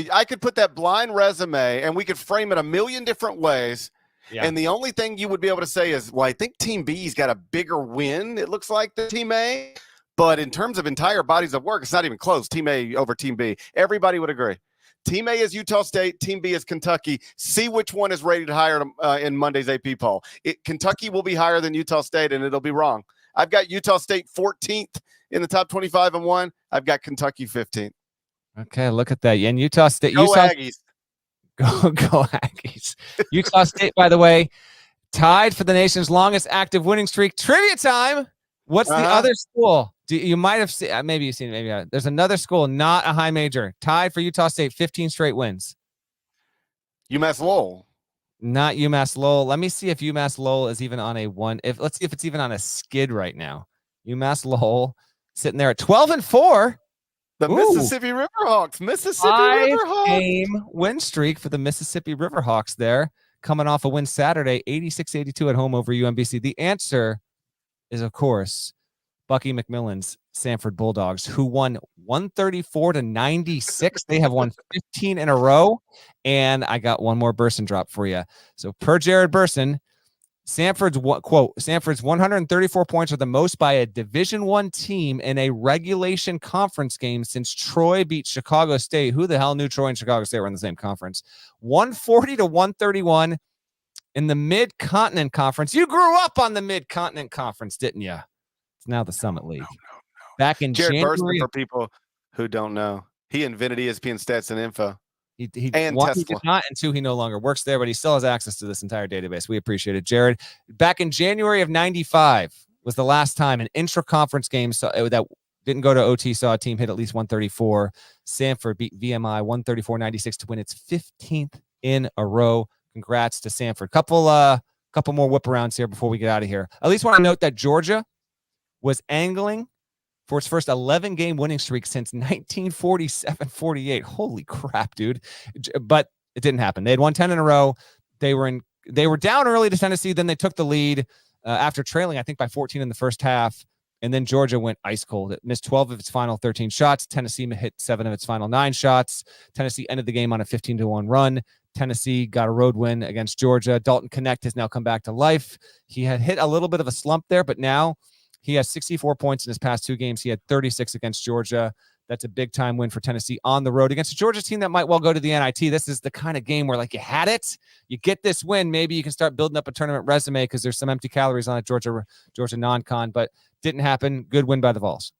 that blind resume, and we could frame it a million different ways. Yeah. And the only thing you would be able to say is, well, I think Team B's got a bigger win. It looks like the Team A, but in terms of entire bodies of work, it's not even close. Team A over Team B. Everybody would agree. Team A is Utah State. Team B is Kentucky. See which one is rated higher in Monday's AP poll. Kentucky will be higher than Utah State, and it'll be wrong. I've got Utah State 14th in the top 25 and 1. I've got Kentucky 15th. Okay, look at that. And Utah State. Go Aggies. Go Aggies. Utah State, by the way, tied for the nation's longest active winning streak. Trivia time. What's the other school? You might have seen, maybe you've seen it, maybe not. There's another school, not a high major, tied for Utah State, 15 straight wins. UMass Lowell. Not UMass Lowell. Let me see if UMass Lowell is even on a one. Let's see if it's even on a skid right now. UMass Lowell sitting there at 12-4. The Mississippi Riverhawks. Mississippi Riverhawks. 5-game win streak for the Mississippi Riverhawks there, coming off a win Saturday, 86-82 at home over UMBC. The answer is, of course, Bucky McMillan's Sanford Bulldogs, who won 134-96. They have won 15 in a row. And I got one more Burson drop for you. So per Jared Burson, Sanford's 134 points are the most by a Division I team in a regulation conference game since Troy beat Chicago State. Who the hell knew Troy and Chicago State were in the same conference? 140-131 in the Mid-Continent Conference. You grew up on the Mid-Continent Conference, didn't you? It's now the Summit League. No. Back in Jared January, Burson, for people who don't know, he invented ESPN Stats and Info. He and one, Tesla. he did not, and two, he no longer works there, but he still has access to this entire database. We appreciate it. Jared, back in January of 95 was the last time an intra-conference game that didn't go to OT saw a team hit at least 134. Sanford beat VMI 134-96 to win its 15th in a row. Congrats to Sanford. Couple more whip arounds here before we get out of here. At least want to note that Georgia was angling for its first 11-game winning streak since 1947-48. Holy crap, dude. But it didn't happen. They had won 10 in a row. They were down early to Tennessee. Then they took the lead after trailing, I think, by 14 in the first half. And then Georgia went ice cold. It missed 12 of its final 13 shots. Tennessee hit 7 of its final 9 shots. Tennessee ended the game on a 15-1 run. Tennessee got a road win against Georgia. Dalton Connect has now come back to life. He had hit a little bit of a slump there, but now he has 64 points in his past 2 games. He had 36 against Georgia. That's a big-time win for Tennessee on the road against a Georgia team that might well go to the NIT. This is the kind of game where, like, you had it, you get this win, maybe you can start building up a tournament resume because there's some empty calories on a Georgia non-con, but didn't happen. Good win by the Vols.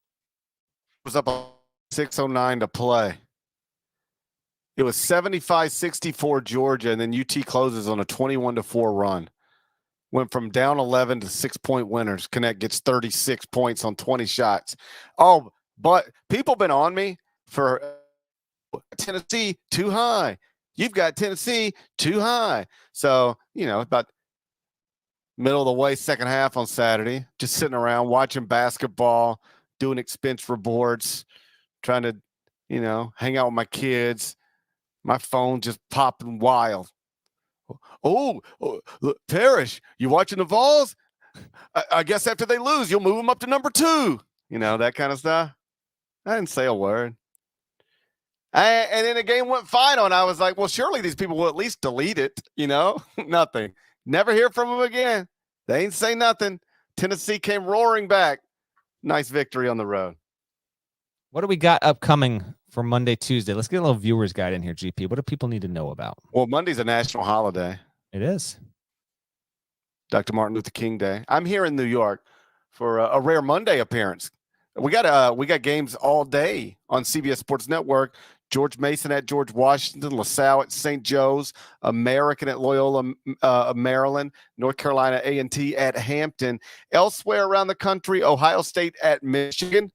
It was up 6:09 to play. It was 75-64 Georgia, and then UT closes on a 21-4 run. Went from down 11 to 6-point winners. Connect gets 36 points on 20 shots. Oh, but people been on me for Tennessee too high. You've got Tennessee too high. So, about middle of the way, second half on Saturday, just sitting around watching basketball, doing expense reports, trying to, hang out with my kids. My phone just popping wild. Oh, look, Parrish, you watching the Vols? I guess after they lose, you'll move them up to number 2. That kind of stuff. I didn't say a word. And then the game went final, and I was like, well, surely these people will at least delete it, Nothing. Never hear from them again. They ain't say nothing. Tennessee came roaring back. Nice victory on the road. What do we got upcoming for Monday, Tuesday? Let's get a little viewer's guide in here, GP. What do people need to know about? Well, Monday's a national holiday. It is. Dr. Martin Luther King Day. I'm here in New York for a rare Monday appearance. We got games all day on CBS Sports Network. George Mason at George Washington, LaSalle at St. Joe's, American at Loyola, Maryland, North Carolina A&T at Hampton. Elsewhere around the country, Ohio State at Michigan.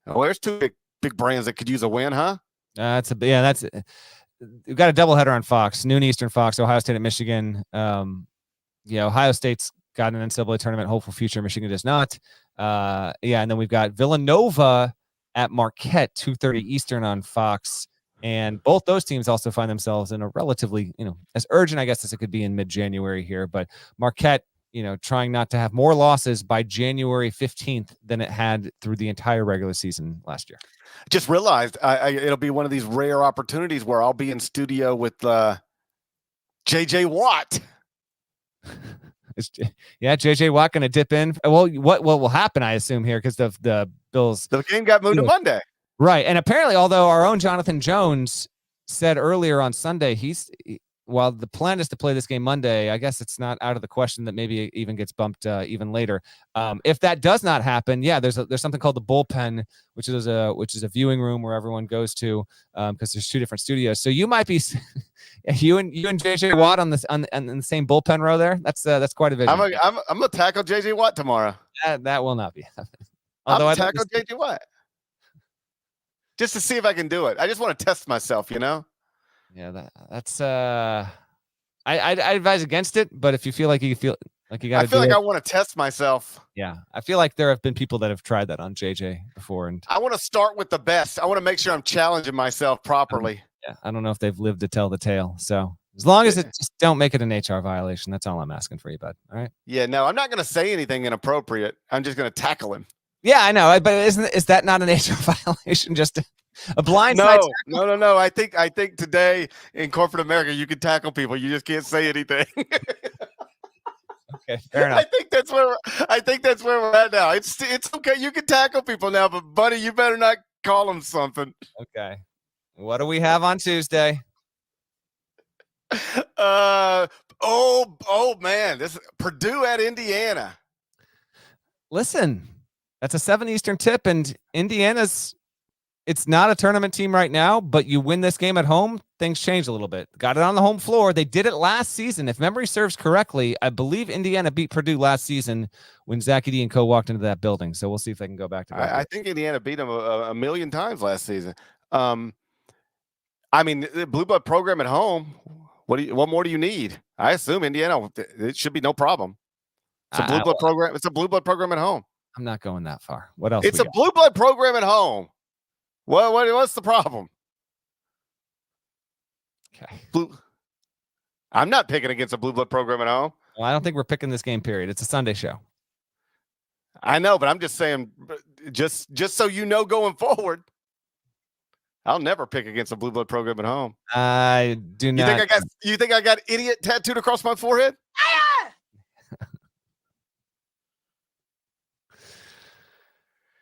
Oh, there's 2 big brands that could use a win, huh? We've got a doubleheader on Fox, noon Eastern Fox, Ohio State at Michigan. Ohio State's got an NCAA tournament hopeful future. Michigan does not. And then we've got Villanova at Marquette, 2:30 Eastern on Fox. And both those teams also find themselves in a relatively, as urgent, I guess, as it could be in mid-January here. But Marquette, trying not to have more losses by January 15th than it had through the entire regular season last year. Just realized it'll be one of these rare opportunities where I'll be in studio with J.J. Watt. JJ Watt going to dip in. Well, what will happen, I assume, here, because the Bills. The game got moved to Monday. Right. And apparently, although our own Jonathan Jones said earlier on Sunday, while the plan is to play this game Monday, I guess it's not out of the question that maybe it even gets bumped even later. If that does not happen, there's something called the bullpen, which is a viewing room where everyone goes to because there's 2 different studios. So you might be you and JJ Watt on the same bullpen row there. That's quite a vision. I'm gonna tackle JJ Watt tomorrow. That will not be happening. Although I tackle JJ Watt just to see if I can do it. I just want to test myself, Yeah, that's I advise against it, but if you feel like you got I feel like I want to test myself. Yeah, I feel like there have been people that have tried that on JJ before, and I want to start with the best. I want to make sure I'm challenging myself properly. I don't know if they've lived to tell the tale. So as long as it just don't make it an HR violation, that's all I'm asking for you, bud. All right. Yeah, no, I'm not going to say anything inappropriate. I'm just going to tackle him. Yeah, I know, but is that not an HR violation? Just a blind No, side? no. I think today in corporate America, you can tackle people. You just can't say anything. Okay, fair enough. I think that's where we're at now. It's okay. You can tackle people now, but buddy, you better not call them something. Okay. What do we have on Tuesday? Oh man, this is Purdue at Indiana. Listen, that's a 7 Eastern tip, and it's not a tournament team right now, but you win this game at home, things change a little bit. Got it on the home floor. They did it last season. If memory serves correctly, I believe Indiana beat Purdue last season when Zach Edey and co walked into that building. So we'll see if they can go back to that. I think Indiana beat them a million times last season. I mean, the Blue Blood program at home. What more do you need? I assume Indiana, it should be no problem. It's a Blue Blood program. It's a Blue Blood program at home. I'm not going that far. What else? It's a Blue Blood program at home. What's the problem? Okay. I'm not picking against a Blue Blood program at home. Well, I don't think we're picking this game, period. It's a Sunday show. I know, but I'm just saying, just so you know going forward, I'll never pick against a Blue Blood program at home. I do not. You think I got idiot tattooed across my forehead?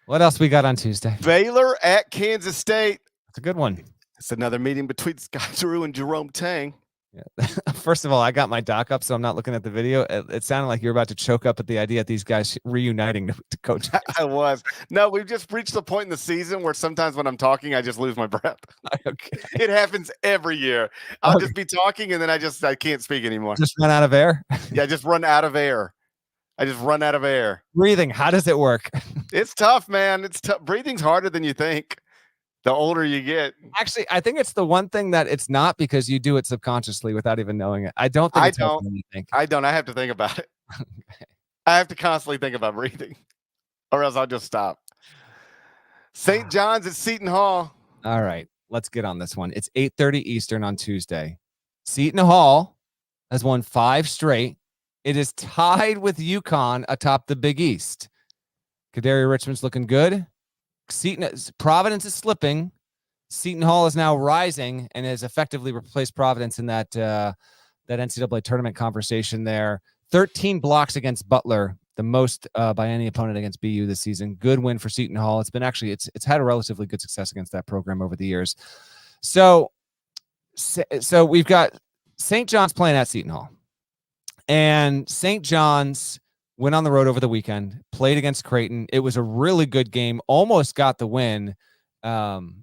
What else we got on Tuesday? Baylor at Kansas State. It's a good one. It's another meeting between Scott Drew and Jerome Tang. Yeah. First of all, I got my doc up, so I'm not looking at the video. It sounded like you're about to choke up at the idea of these guys reuniting to coach. I was. No, we've just reached the point in the season where sometimes when I'm talking, I just lose my breath. Okay. It happens every year. I'll just be talking and then I can't speak anymore. Just run out of air? Yeah, just run out of air. I just run out of air. Breathing, how does it work? It's tough, man. It's tough. Breathing's harder than you think. The older you get. Actually, I think it's the one thing that it's not, because you do it subconsciously without even knowing it. I don't think it's harder than you think. I don't. I have to think about it. I have to constantly think about breathing, or else I'll just stop. St. John's at Seton Hall. All right, let's get on this one. It's 8:30 Eastern on Tuesday. Seton Hall has won 5 straight. It is tied with UConn atop the Big East. Kadarius Richmond's looking good. Providence is slipping. Seton Hall is now rising and has effectively replaced Providence in that NCAA tournament conversation there. 13 blocks against Butler, the most by any opponent against BU this season. Good win for Seton Hall. It's been actually it's had a relatively good success against that program over the years. So we've got St. John's playing at Seton Hall, and St. John's went on the road over the weekend, played against Creighton. It was a really good game, almost got the win, but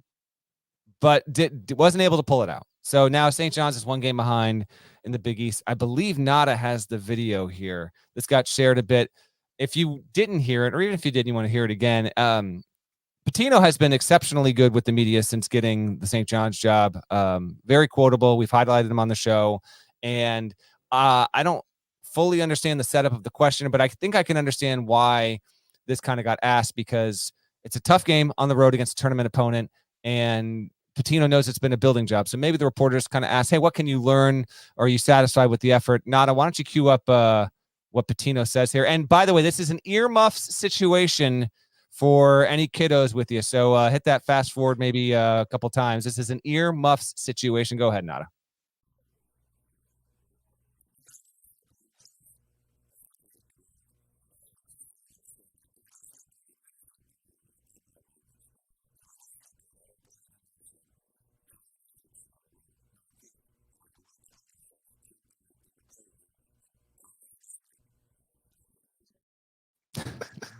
wasn't able to pull it out. So now St. John's is 1 game behind in the Big East. I believe Nada has the video here. This got shared a bit. If you didn't hear it, or even if you did, you want to hear it again, Pitino has been exceptionally good with the media since getting the St. John's job. Very quotable. We've highlighted him on the show. And I don't fully understand the setup of the question, but I think I can understand why this kind of got asked, because it's a tough game on the road against a tournament opponent, and Pitino knows it's been a building job. So maybe the reporters kind of asked, hey, what can you learn? Or are you satisfied with the effort? Nada, why don't you cue up what Pitino says here? And by the way, this is an earmuffs situation for any kiddos with you. So hit that fast forward maybe a couple times. This is an earmuffs situation. Go ahead, Nada.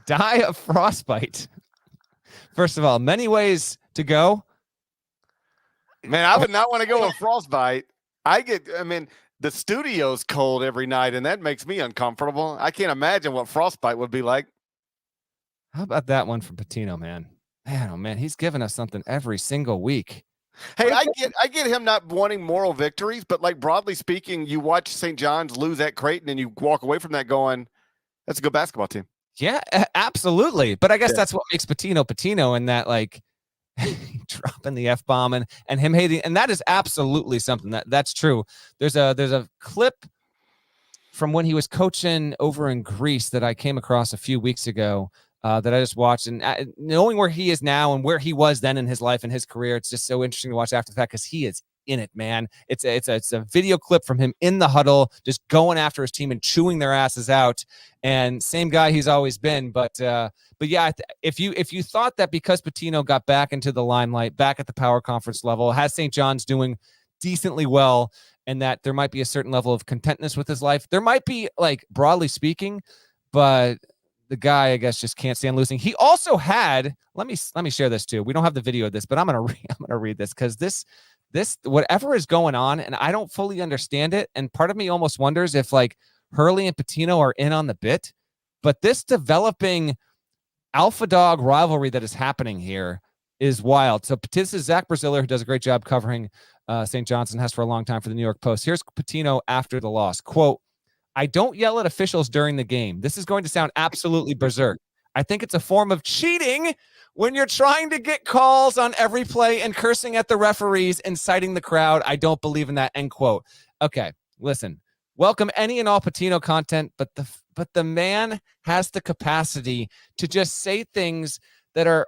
Die of frostbite. First of all, many ways to go. Man, I would not want to go with frostbite. The studio's cold every night, and that makes me uncomfortable. I can't imagine what frostbite would be like. How about that one from Pitino, man? Man, oh man, he's giving us something every single week. Hey, I get him not wanting moral victories, but like broadly speaking, you watch St. John's lose at Creighton, and you walk away from that going, that's a good basketball team. Yeah, absolutely. But I guess that's what makes Pitino, and that like dropping the F-bomb and him hating, and that is absolutely something that's true. There's a clip from when he was coaching over in Greece that I came across a few weeks ago that I just watched, and knowing where he is now and where he was then in his life and his career, it's just so interesting to watch after the fact because he is in it, man. It's a video clip from him in the huddle, just going after his team and chewing their asses out. And same guy he's always been, but yeah, if you thought that because Pitino got back into the limelight, back at the power conference level, has St. John's doing decently well, and that there might be a certain level of contentness with his life, there might be, like, broadly speaking, but the guy, I guess, just can't stand losing. He also had, let me share this too. We don't have the video of this, but I'm gonna read this because this whatever is going on, and I don't fully understand it. And part of me almost wonders if, like, Hurley and Pitino are in on the bit, but this developing alpha dog rivalry that is happening here is wild. So this is Zach Braziller, who does a great job covering St. John's and has for a long time for the New York Post. Here's Pitino after the loss. Quote, "I don't yell at officials during the game. This is going to sound absolutely berserk. I think it's a form of cheating when you're trying to get calls on every play and cursing at the referees, inciting the crowd. I don't believe in that," end quote. Okay, listen. Welcome any and all Pitino content, but the man has the capacity to just say things that are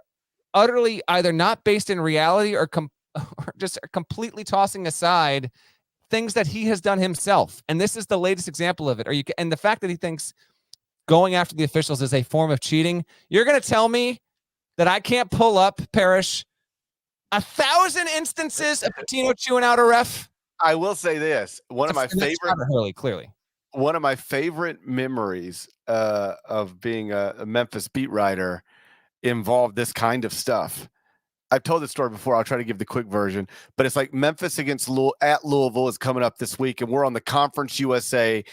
utterly either not based in reality or just completely tossing aside things that he has done himself. And this is the latest example of it. And the fact that he thinks going after the officials is a form of cheating. You're going to tell me that I can't pull up, Parrish, 1,000 instances of Pitino chewing out a ref? I will say this: one of my favorite memories of being a Memphis beat writer involved this kind of stuff. I've told this story before. I'll try to give the quick version, but it's like Memphis against Louisville is coming up this week, and we're on the Conference USA,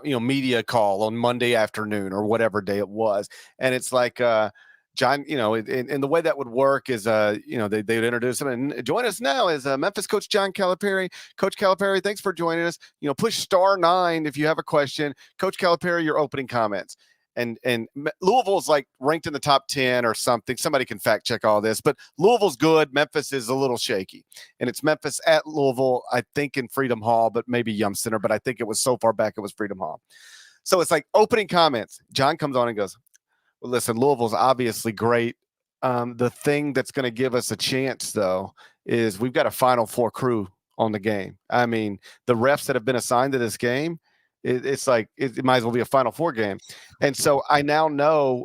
media call on Monday afternoon or whatever day it was, and it's like John, and the way that would work is, they would introduce him and join us now is Memphis coach John Calipari. Coach Calipari, thanks for joining us. Push *9 if you have a question. Coach Calipari, your opening comments. And Louisville's like ranked in the top 10 or something. Somebody can fact check all this, but Louisville's good. Memphis is a little shaky, and it's Memphis at Louisville, I think in Freedom Hall, but maybe Yum Center. But I think it was so far back it was Freedom Hall. So it's like opening comments. John comes on and goes, "Well, listen, Louisville's obviously great. The thing that's going to give us a chance, though, is we've got a Final Four crew on the game. I mean, the refs that have been assigned to this game, it's like it might as well be a Final Four game." And so I now know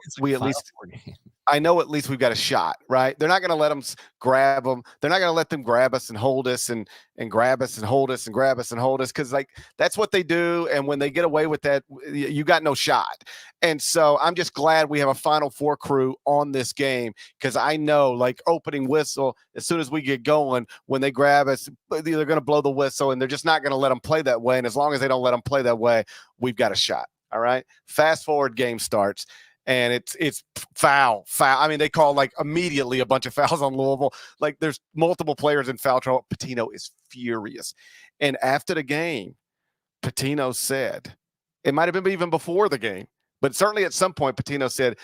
I know at least we've got a shot, right? They're not going to let them grab them. They're not going to let them grab us and hold us and grab us and hold us and grab us and hold us, because like that's what they do. And when they get away with that, you got no shot. And so I'm just glad we have a Final Four crew on this game, because I know, like, opening whistle, as soon as we get going, when they grab us, they're going to blow the whistle, and they're just not going to let them play that way. And as long as they don't let them play that way, we've got a shot. All right. Fast forward, game starts. And it's foul. I mean, they call like immediately a bunch of fouls on Louisville. Like there's multiple players in foul trouble. Pitino is furious. And after the game, Pitino said, it might have been even before the game, but certainly at some point, Pitino said,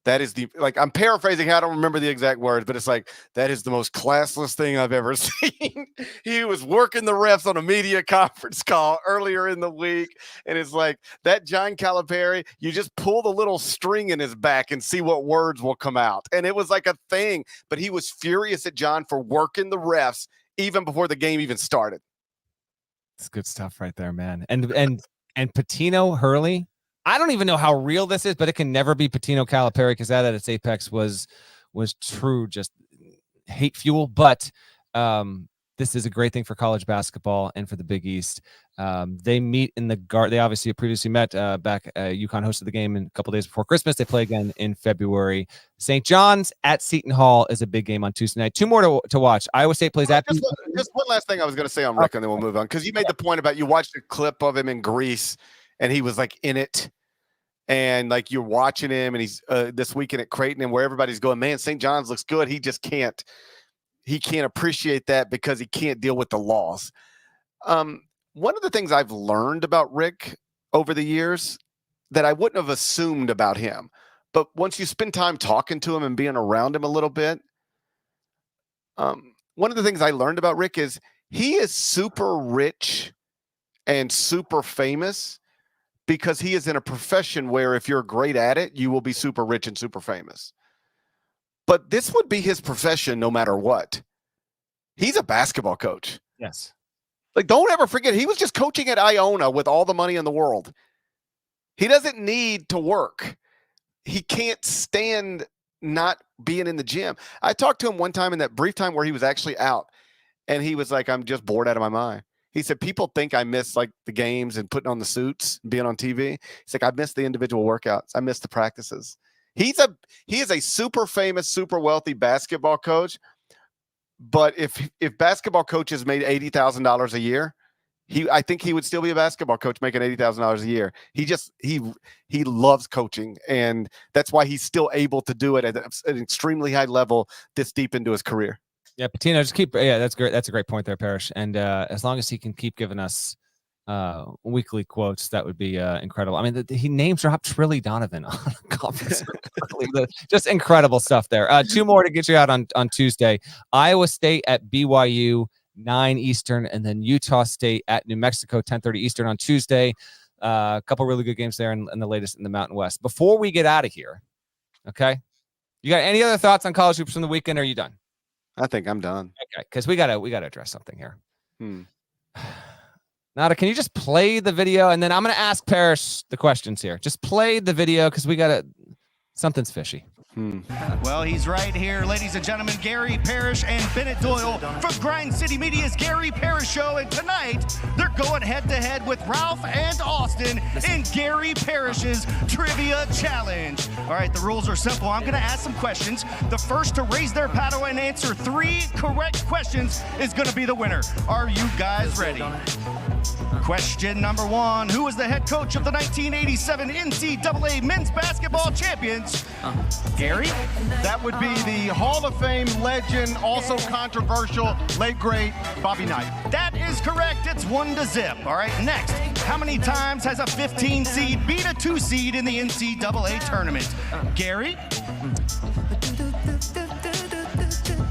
that is I'm paraphrasing, I don't remember the exact words, but it's like, that is the most classless thing I've ever seen. He was working the refs on a media conference call earlier in the week. And it's like that John Calipari, you just pull the little string in his back and see what words will come out. And it was like a thing, but he was furious at John for working the refs even before the game even started. It's good stuff right there, man. And Pitino, Hurley, I don't even know how real this is, but it can never be Pitino Calipari, because that at its apex was true, just hate fuel. But this is a great thing for college basketball and for the Big East. They meet in the Garden. They obviously previously met back. UConn hosted the game a couple days before Christmas. They play again in February. St. John's at Seton Hall is a big game on Tuesday night. Two more to watch. Iowa State plays at. Just one last thing I was going to say on Rick, and then we'll move on, because you made the point about you watched a clip of him in Greece, and he was like in it. And like you're watching him, and he's this weekend at Creighton, and where everybody's going, man, St. John's looks good. He just can't appreciate that because he can't deal with the loss. One of the things I've learned about Rick over the years that I wouldn't have assumed about him, but once you spend time talking to him and being around him a little bit, one of the things I learned about Rick is he is super rich and super famous because he is in a profession where if you're great at it, you will be super rich and super famous. But this would be his profession no matter what. He's a basketball coach. Yes. Like, don't ever forget, he was just coaching at Iona with all the money in the world. He doesn't need to work. He can't stand not being in the gym. I talked to him one time in that brief time where he was actually out, and he was like, I'm just bored out of my mind. He said, people think I miss like the games and putting on the suits and being on TV. He's like, I miss the individual workouts. I miss the practices. He is a super famous, super wealthy basketball coach. But if basketball coaches made $80,000 a year, I think he would still be a basketball coach making $80,000 a year. He loves coaching, and that's why he's still able to do it at an extremely high level this deep into his career. Yeah, Pitino, just keep. Yeah, that's great. That's a great point there, Parrish. And as long as he can keep giving us weekly quotes, that would be incredible. I mean, he names dropped Trilly Donovan on a conference. Just incredible stuff there. 2 more to get you out on Tuesday. Iowa State at BYU, 9 Eastern, and then Utah State at New Mexico, 10:30 Eastern on Tuesday. A couple really good games there, and the latest in the Mountain West. Before we get out of here, okay, you got any other thoughts on college hoops from the weekend? Or are you done? I think I'm done. Okay, because we gotta address something here. Nada, can you just play the video, and then I'm gonna ask Parrish the questions here. Just play the video because we gotta. Something's fishy. Well, he's right here, ladies and gentlemen. Gary Parrish and Bennett Doyle from Grind City Media's Gary Parrish Show. And tonight, they're going head-to-head with Ralph and Austin in Gary Parrish's Trivia Challenge. All right, the rules are simple. I'm going to ask some questions. The first to raise their paddle and answer 3 correct questions is going to be the winner. Are you guys ready? Question number 1. Who was the head coach of the 1987 NCAA men's basketball champions? Gary? That would be the Hall of Fame legend, also controversial, late great Bobby Knight. That is correct. It's 1-0. All right, next. How many times has a 15 seed beat a 2 seed in the NCAA tournament? Gary?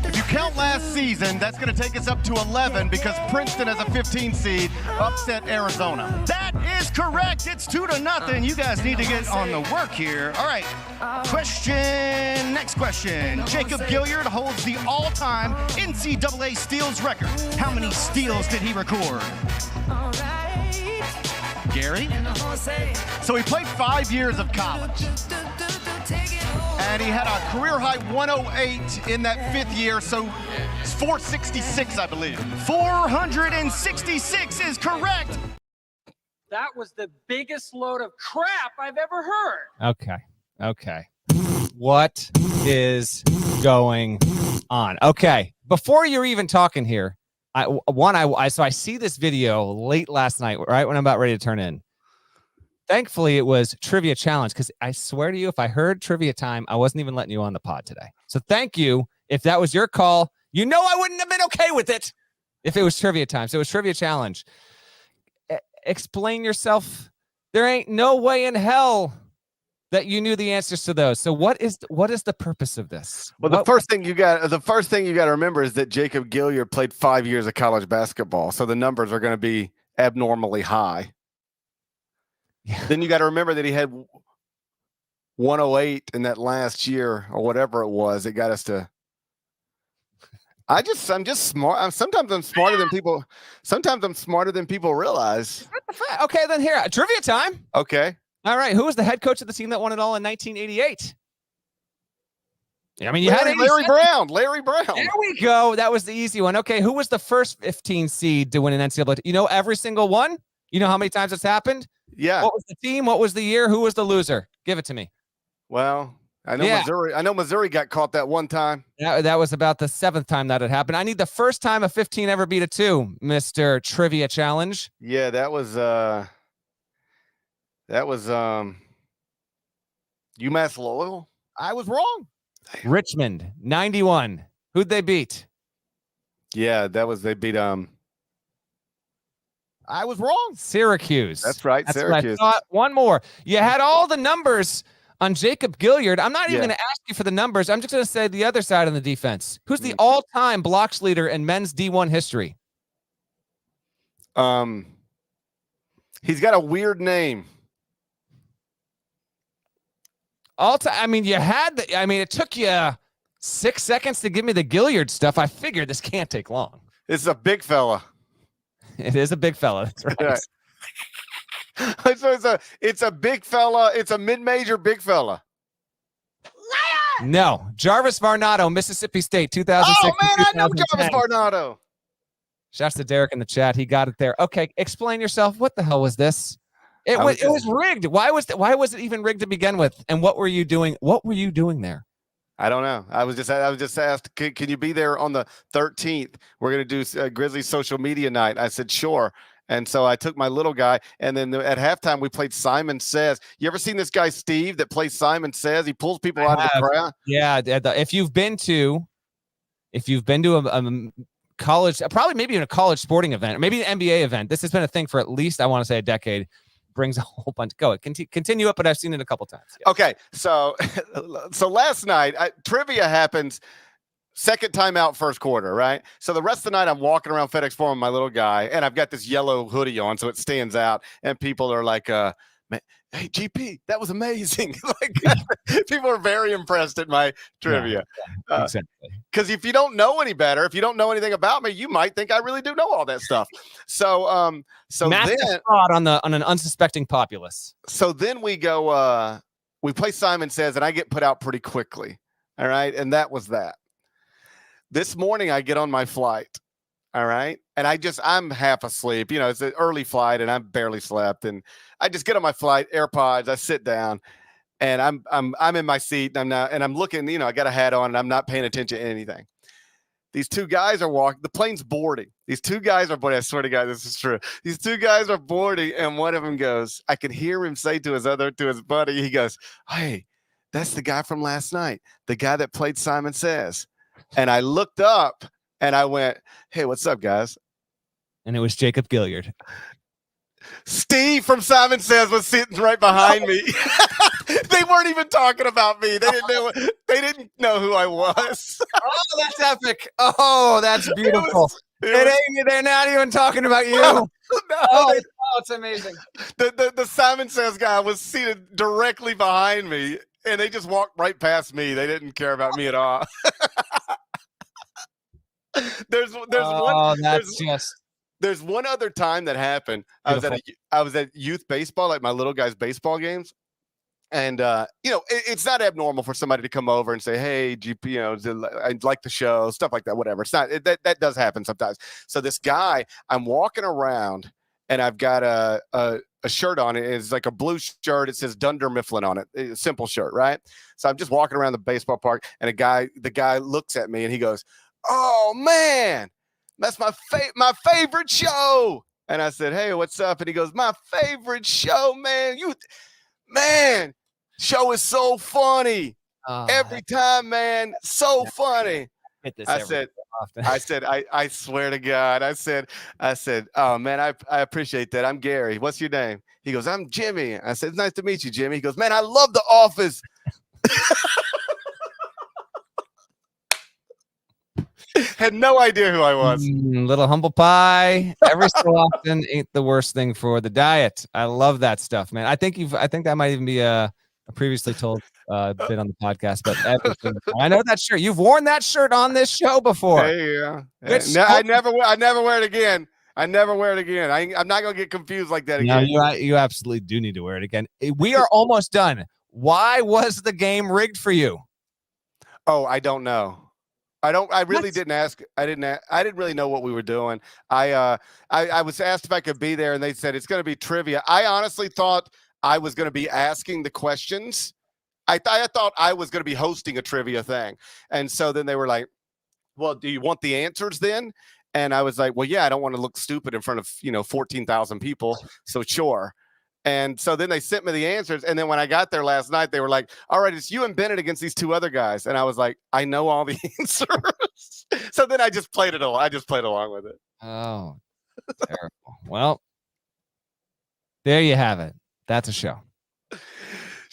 If you count last season, that's going to take us up to 11 because Princeton as a 15 seed upset Arizona. That is correct. It's 2-0. You guys need to get on the work here. All right. Next question. Jacob Gilliard holds the all-time NCAA steals record. How many steals did he record? Gary? So he played 5 years of college. And he had a career-high 108 in that 5th year, so it's 466, I believe. 466 is correct. That was the biggest load of crap I've ever heard. Okay. What is going on? Okay, before you're even talking here, I see this video late last night, right when I'm about ready to turn in. Thankfully, it was Trivia Challenge because I swear to you, if I heard Trivia Time, I wasn't even letting you on the pod today. So thank you. If that was your call, you know I wouldn't have been okay with it if it was Trivia Time. So it was Trivia Challenge. Explain yourself. There ain't no way in hell that you knew the answers to those. So what is the purpose of this? Well, the first thing you got to remember is that Jacob Gilliard played 5 years of college basketball, so the numbers are going to be abnormally high. Yeah. Then you got to remember that he had 108 in that last year or whatever it was. It got us to. I'm just smart. Sometimes I'm smarter than people. Sometimes I'm smarter than people realize. Okay, then here, Trivia Time. Okay. All right. Who was the head coach of the team that won it all in 1988? I mean, Larry Brown. Larry Brown. There we go. That was the easy one. Okay. Who was the first 15 seed to win an NCAA? You know every single one? You know how many times it's happened? Yeah. What was the team? What was the year? Who was the loser? Give it to me. Well, I know Missouri got caught that one time. That was about the 7th time that had happened. I need the first time a 15 ever beat a 2, Mr. Trivia Challenge. Yeah, that was UMass Lowell. I was wrong. Richmond, 91. Who'd they beat? Yeah, they beat I was wrong. Syracuse. That's right. That's Syracuse. what I thought. One more. You had all the numbers on Jacob Gilliard. I'm not even going to ask you for the numbers. I'm just going to say the other side on the defense. Who's the all-time blocks leader in men's D1 history? He's got a weird name. I mean, it took you 6 seconds to give me the Gilliard stuff. I figured this can't take long. It's a big fella. It is a big fella. That's right. Right. So it's a big fella. It's a mid-major big fella. No, Jarvis Varnado, Mississippi State, 2006. Oh man, I know Jarvis Varnado. Shouts to Derek in the chat. He got it there. Okay, explain yourself. What the hell was this? It was rigged. Why was it even rigged to begin with? And what were you doing? What were you doing there? I don't know. I was just asked, can you be there on the 13th? We're going to do Grizzlies social media night. I said, sure. And so I took my little guy, and then at halftime we played Simon Says. You ever seen this guy Steve that plays Simon Says? He pulls people out of the crowd. Yeah, if you've been to a college, probably maybe even a college sporting event, maybe an NBA event. This has been a thing for at least, I want to say, a decade. Brings a whole bunch. Go continue up, but I've seen it a couple times. Yeah. Okay, so last night trivia happens. Second time out, first quarter, right? So the rest of the night, I'm walking around FedEx Forum with my little guy, and I've got this yellow hoodie on, so it stands out. And people are like, "Hey, GP, that was amazing!" People are very impressed at my trivia. Yeah, exactly. Because if you don't know any better, if you don't know anything about me, you might think I really do know all that stuff. So, massive fraud on an unsuspecting populace. So then we go, we play Simon Says, and I get put out pretty quickly. All right, and that was that. This morning I get on my flight, all right, and I'm half asleep. You know, it's an early flight, and I barely slept. And I just get on my flight, AirPods. I sit down, and I'm in my seat, and I'm looking. You know, I got a hat on, and I'm not paying attention to anything. These two guys are walking. The plane's boarding. These two guys are boarding. I swear to God, this is true. These two guys are boarding, and one of them goes. I can hear him say to his buddy. He goes, "Hey, that's the guy from last night. The guy that played Simon Says." And I looked up and I went, "Hey, what's up, guys?" And it was Jacob Gilliard. Steve from Simon Says was sitting right behind me. They weren't even talking about me. They didn't know who I was. Oh, that's epic. Oh, that's beautiful. They're not even talking about you. No. Oh, it's amazing. The Simon Says guy was seated directly behind me, and they just walked right past me. They didn't care about me at all. There's one other time that happened. I was at youth baseball, like my little guy's baseball games, and it's not abnormal for somebody to come over and say, "Hey, GP, I like the show," stuff like that. Whatever. It's not that does happen sometimes. So this guy, I'm walking around, and I've got a shirt on it. It's like a blue shirt. It says Dunder Mifflin on it. It's a simple shirt, right? So I'm just walking around the baseball park, and the guy looks at me and he goes, "Oh man, that's my favorite show." And I said, "Hey, what's up?" And he goes, "My favorite show, man. Show is so funny. Every time, man, so funny." I swear to God, I said, "Oh man, I appreciate that. I'm Gary. What's your name?" He goes, "I'm Jimmy." I said, "It's nice to meet you, Jimmy." He goes, "Man, I love The Office." Had no idea who I was. Little humble pie. Every so often ain't the worst thing for the diet. I love that stuff, man. I think that might even be a previously told bit on the podcast, but I know that shirt. You've worn that shirt on this show before. Hey, yeah. I never wear it again. I'm not gonna get confused like that again. No, you absolutely do need to wear it again. We are almost done. Why was the game rigged for you? Oh, I don't know. I really didn't ask. I didn't really know what we were doing. I was asked if I could be there, and they said it's going to be trivia. I honestly thought I was going to be asking the questions. I thought I was going to be hosting a trivia thing. And so then they were like, "Well, do you want the answers then?" And I was like, "Well, yeah, I don't want to look stupid in front of 14,000 people. So sure." And so then they sent me the answers. And then when I got there last night, they were like, "All right, it's you and Bennett against these two other guys." And I was like, "I know all the answers." So then I just played it along. I just played along with it. Oh, terrible. Well, there you have it. That's a show.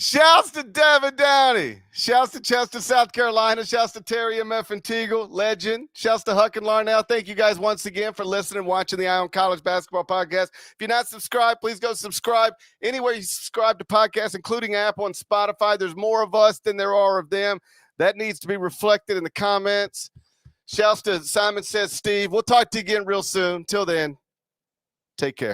Shouts to Devin Downey. Shouts to Chester, South Carolina. Shouts to Terry MF and Teagle, legend. Shouts to Huck and Larnell. Thank you guys once again for listening and watching the Ion College Basketball Podcast. If you're not subscribed, please go subscribe. Anywhere you subscribe to podcasts, including Apple and Spotify, there's more of us than there are of them. That needs to be reflected in the comments. Shouts to Simon Says Steve. We'll talk to you again real soon. Till then, take care.